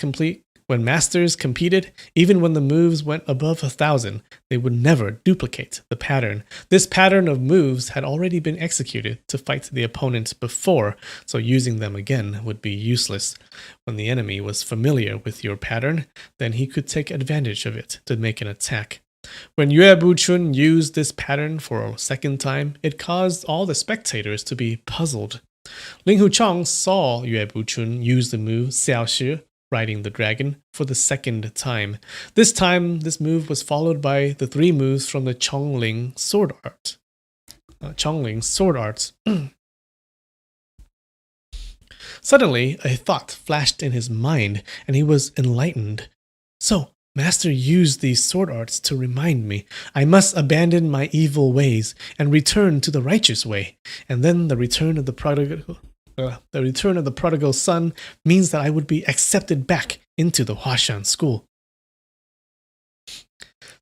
competed, even when the moves went above 1,000, they would never duplicate the pattern. This pattern of moves had already been executed to fight the opponent before, so using them again would be useless. When the enemy was familiar with your pattern, then he could take advantage of it to make an attack. When Yue Buchun used this pattern for a second time, it caused all the spectators to be puzzled. Ling Huchong saw Yue Buchun use the move Xiao Shi riding the dragon for the second time. This time, this move was followed by the three moves from the Chongling sword art. Suddenly, a thought flashed in his mind, and he was enlightened. So, Master used these sword arts to remind me I must abandon my evil ways and return to the righteous way. And then the return of the prodigal son means that I would be accepted back into the Huashan school.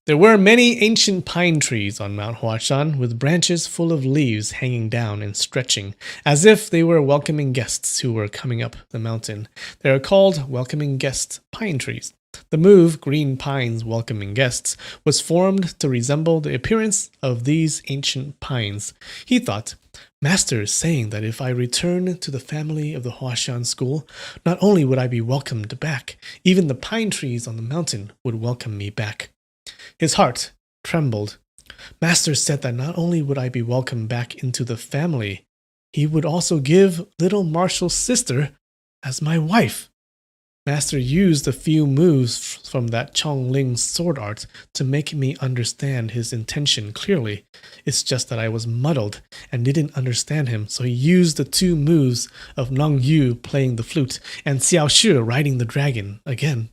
There were many ancient pine trees on Mount Huashan, with branches full of leaves hanging down and stretching, as if they were welcoming guests who were coming up the mountain. They are called welcoming guest pine trees. The move, Green Pines Welcoming Guests, was formed to resemble the appearance of these ancient pines. He thought, Master is saying that if I return to the family of the Huashan school, not only would I be welcomed back, even the pine trees on the mountain would welcome me back. His heart trembled. Master said that not only would I be welcomed back into the family, he would also give little Marshall's sister as my wife. Master used a few moves from that Chongling sword art to make me understand his intention clearly. It's just that I was muddled and didn't understand him, so he used the two moves of Nong Yu playing the flute and Xiao Shi riding the dragon again.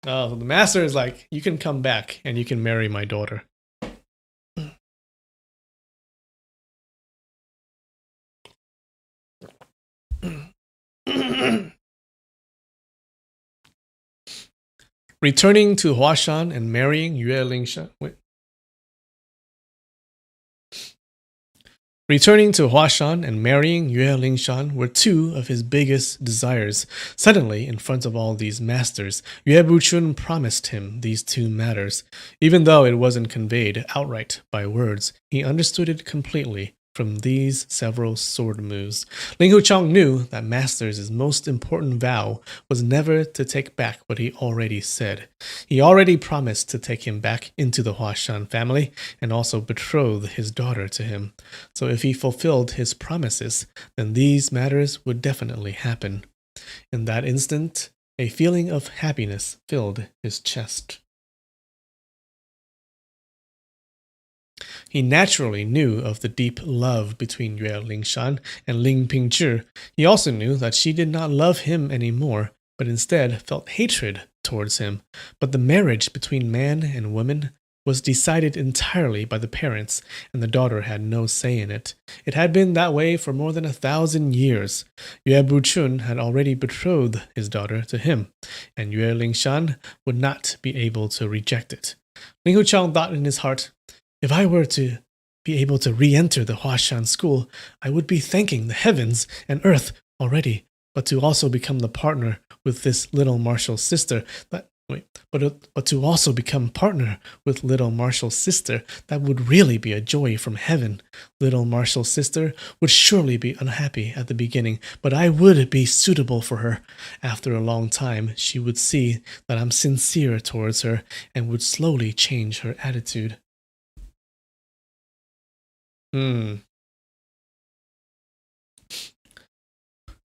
Oh, the master is like, you can come back and you can marry my daughter. Returning to Huashan and marrying Yue Lingshan. Returning to Huashan and marrying Yue Lingshan were two of his biggest desires. Suddenly, in front of all these masters, Yue Buchun promised him these two matters. Even though it wasn't conveyed outright by words, he understood it completely from these several sword moves. Ling Huchang knew that Master's most important vow was never to take back what he already said. He already promised to take him back into the Huashan family and also betroth his daughter to him. So if he fulfilled his promises, then these matters would definitely happen. In that instant, a feeling of happiness filled his chest. He naturally knew of the deep love between Yue Lingshan and Ling Pingzhi. He also knew that she did not love him anymore, but instead felt hatred towards him. But the marriage between man and woman was decided entirely by the parents, and the daughter had no say in it. It had been that way for more than 1,000 years. Yue Buchun had already betrothed his daughter to him, and Yue Lingshan would not be able to reject it. Ling Huchang thought in his heart, if I were to be able to re-enter the Huashan school, I would be thanking the heavens and earth already. But to also become the partner with this little Marshall's sister, but to also become partner with little Marshall's sister, that would really be a joy from heaven. Little Marshall's sister would surely be unhappy at the beginning, but I would be suitable for her. After a long time, she would see that I'm sincere towards her and would slowly change her attitude.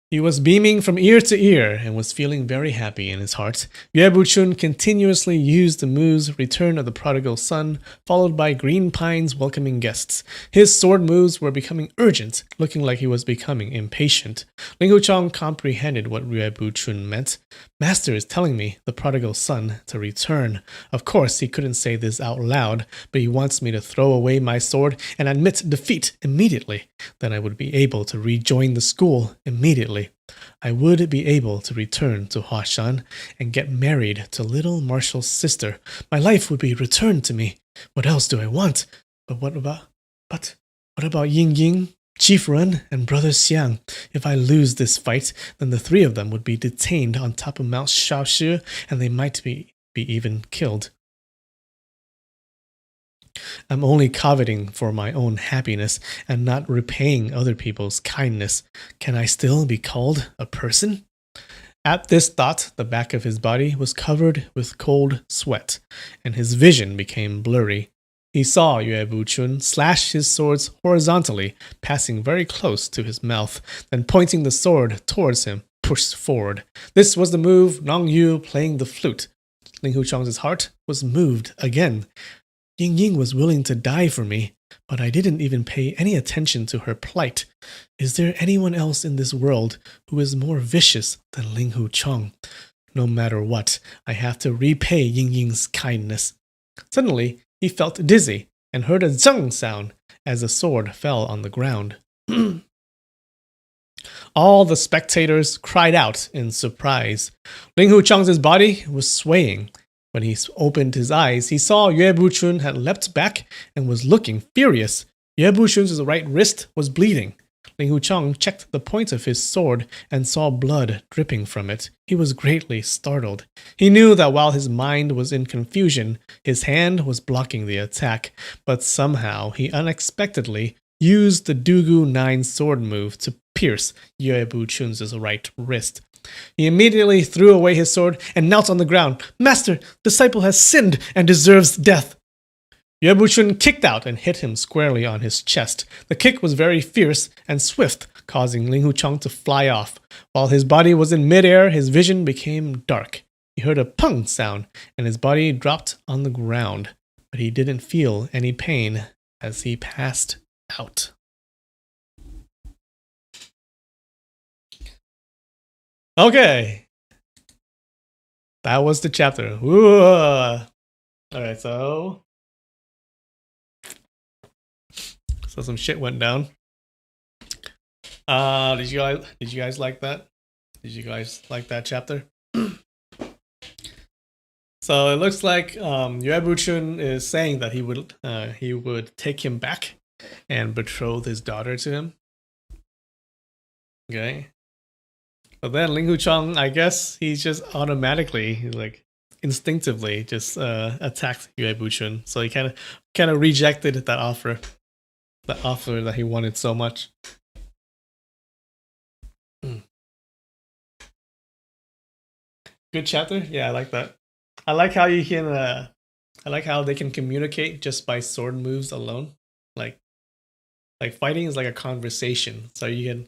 He was beaming from ear to ear and was feeling very happy in his heart. Yue Buchun continuously used the moves Return of the Prodigal Son, followed by Green Pines welcoming guests. His sword moves were becoming urgent, looking like he was becoming impatient. Ling Huchang comprehended what Yue Buchun meant. Master is telling me, the prodigal son, to return. Of course, he couldn't say this out loud, but he wants me to throw away my sword and admit defeat immediately. Then I would be able to rejoin the school immediately. I would be able to return to Huashan and get married to little Marshall's sister. My life would be returned to me. What else do I want? But what about Ying Ying, Chief Run, and Brother Xiang? If I lose this fight, then the three of them would be detained on top of Mount Shaoshi, and they might be even killed. I'm only coveting for my own happiness and not repaying other people's kindness. Can I still be called a person? At this thought, the back of his body was covered with cold sweat, and his vision became blurry. He saw Yue Buchun slash his swords horizontally, passing very close to his mouth, then pointing the sword towards him, pushed forward. This was the move Nong Yu playing the flute. Ling Huchang's heart was moved again. Ying Ying was willing to die for me, but I didn't even pay any attention to her plight. Is there anyone else in this world who is more vicious than Ling Huchang? No matter what, I have to repay Ying Ying's kindness. Suddenly, he felt dizzy and heard a zung sound as the sword fell on the ground. All the spectators cried out in surprise. Ling Huchang's body was swaying. When he opened his eyes, he saw Yue Buchun had leapt back and was looking furious. Yue Buchun's right wrist was bleeding. Ling Huchang checked the point of his sword and saw blood dripping from it. He was greatly startled. He knew that while his mind was in confusion, his hand was blocking the attack, but somehow he unexpectedly used the Dugu 9 sword move to pierce Yue Buchun's right wrist. He immediately threw away his sword and knelt on the ground. Master, disciple has sinned and deserves death. Yue Buchun kicked out and hit him squarely on his chest. The kick was very fierce and swift, causing Ling Huchang to fly off. While his body was in midair, his vision became dark. He heard a pung sound, and his body dropped on the ground, but he didn't feel any pain as he passed out. Okay. That was the chapter. Ooh. Alright, so some shit went down. Did you guys like that? Did you guys like that chapter? So it looks like Yue Buchun is saying that he would take him back and betrothed his daughter to him. Okay. But then Ling Hucheng, I guess he's just automatically, like instinctively, just attacked Yue Buchun. So he kind of rejected that offer that he wanted so much. Good chapter. Yeah, I like that. I like how you can. I like how they can communicate just by sword moves alone. Like fighting is like a conversation. So you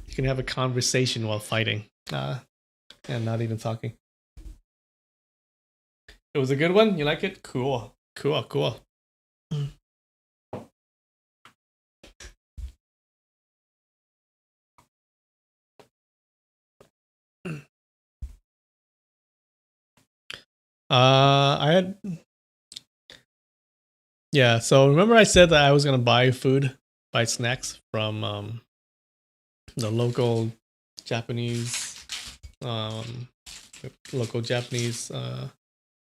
can have a conversation while fighting, and not even talking. It was a good one. You like it? Cool. Cool. I had. Yeah, so remember I said that I was gonna buy snacks from the local Japanese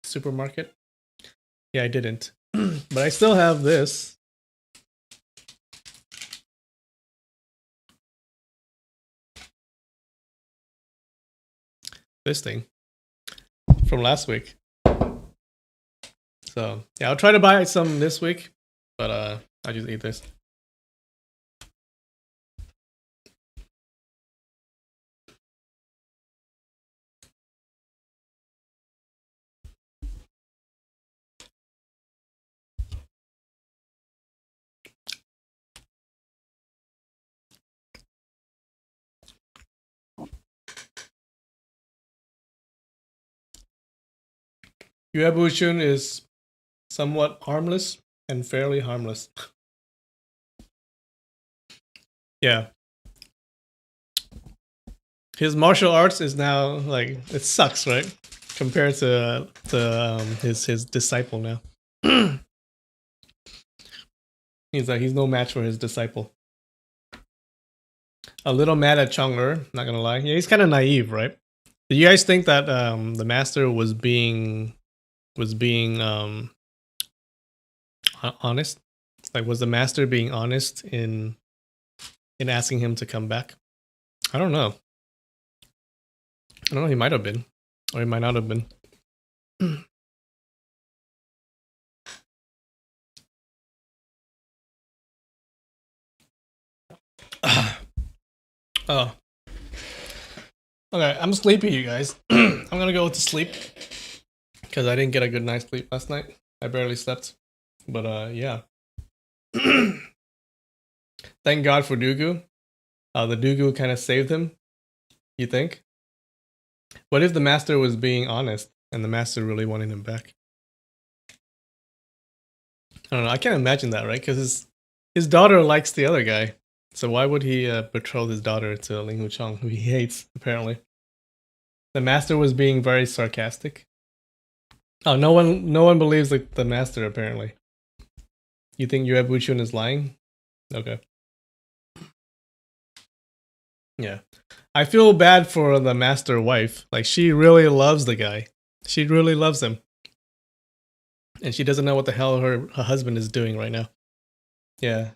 supermarket. Yeah, I didn't, but I still have this. This thing from last week. So yeah, I'll try to buy some this week, but I just eat this. Yue Buchun is somewhat harmless and fairly harmless. Yeah. His martial arts is now like it sucks, right? Compared to his disciple now. He's no match for his disciple. A little mad at Chang'er, not gonna lie. Yeah, he's kind of naive, right? Do you guys think that the master was being honest? Like, was the master being honest in asking him to come back? I don't know. He might have been, or he might not have been. Oh. Okay, I'm sleepy, you guys. I'm gonna go to sleep because I didn't get a good night's sleep last night. I barely slept, but yeah. Thank God for Dooku. The Dooku kind of saved him. You think? What if the master was being honest and the master really wanted him back? I don't know. I can't imagine that, right? Because his daughter likes the other guy. So why would he betroth his daughter to Ling Hucheng, who he hates, apparently? The master was being very sarcastic. Oh, no one believes the master, apparently. You think Yue Buchun is lying? Okay. Yeah. I feel bad for the master wife. Like, she really loves the guy. She really loves him. And she doesn't know what the hell her husband is doing right now. Yeah.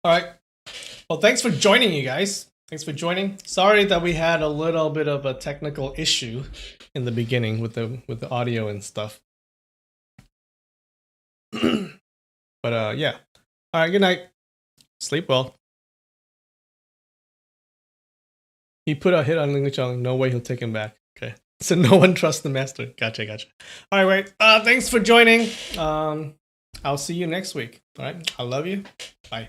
All right. Well, thanks for joining, you guys. Thanks for joining. Sorry that we had a little bit of a technical issue in the beginning with the audio and stuff. But yeah. All right, good night. Sleep well. He put a hit on Ling Chong. No way he'll take him back. Okay. So no one trusts the master. Gotcha. All right, wait. Thanks for joining. I'll see you next week. All right. I love you. Bye.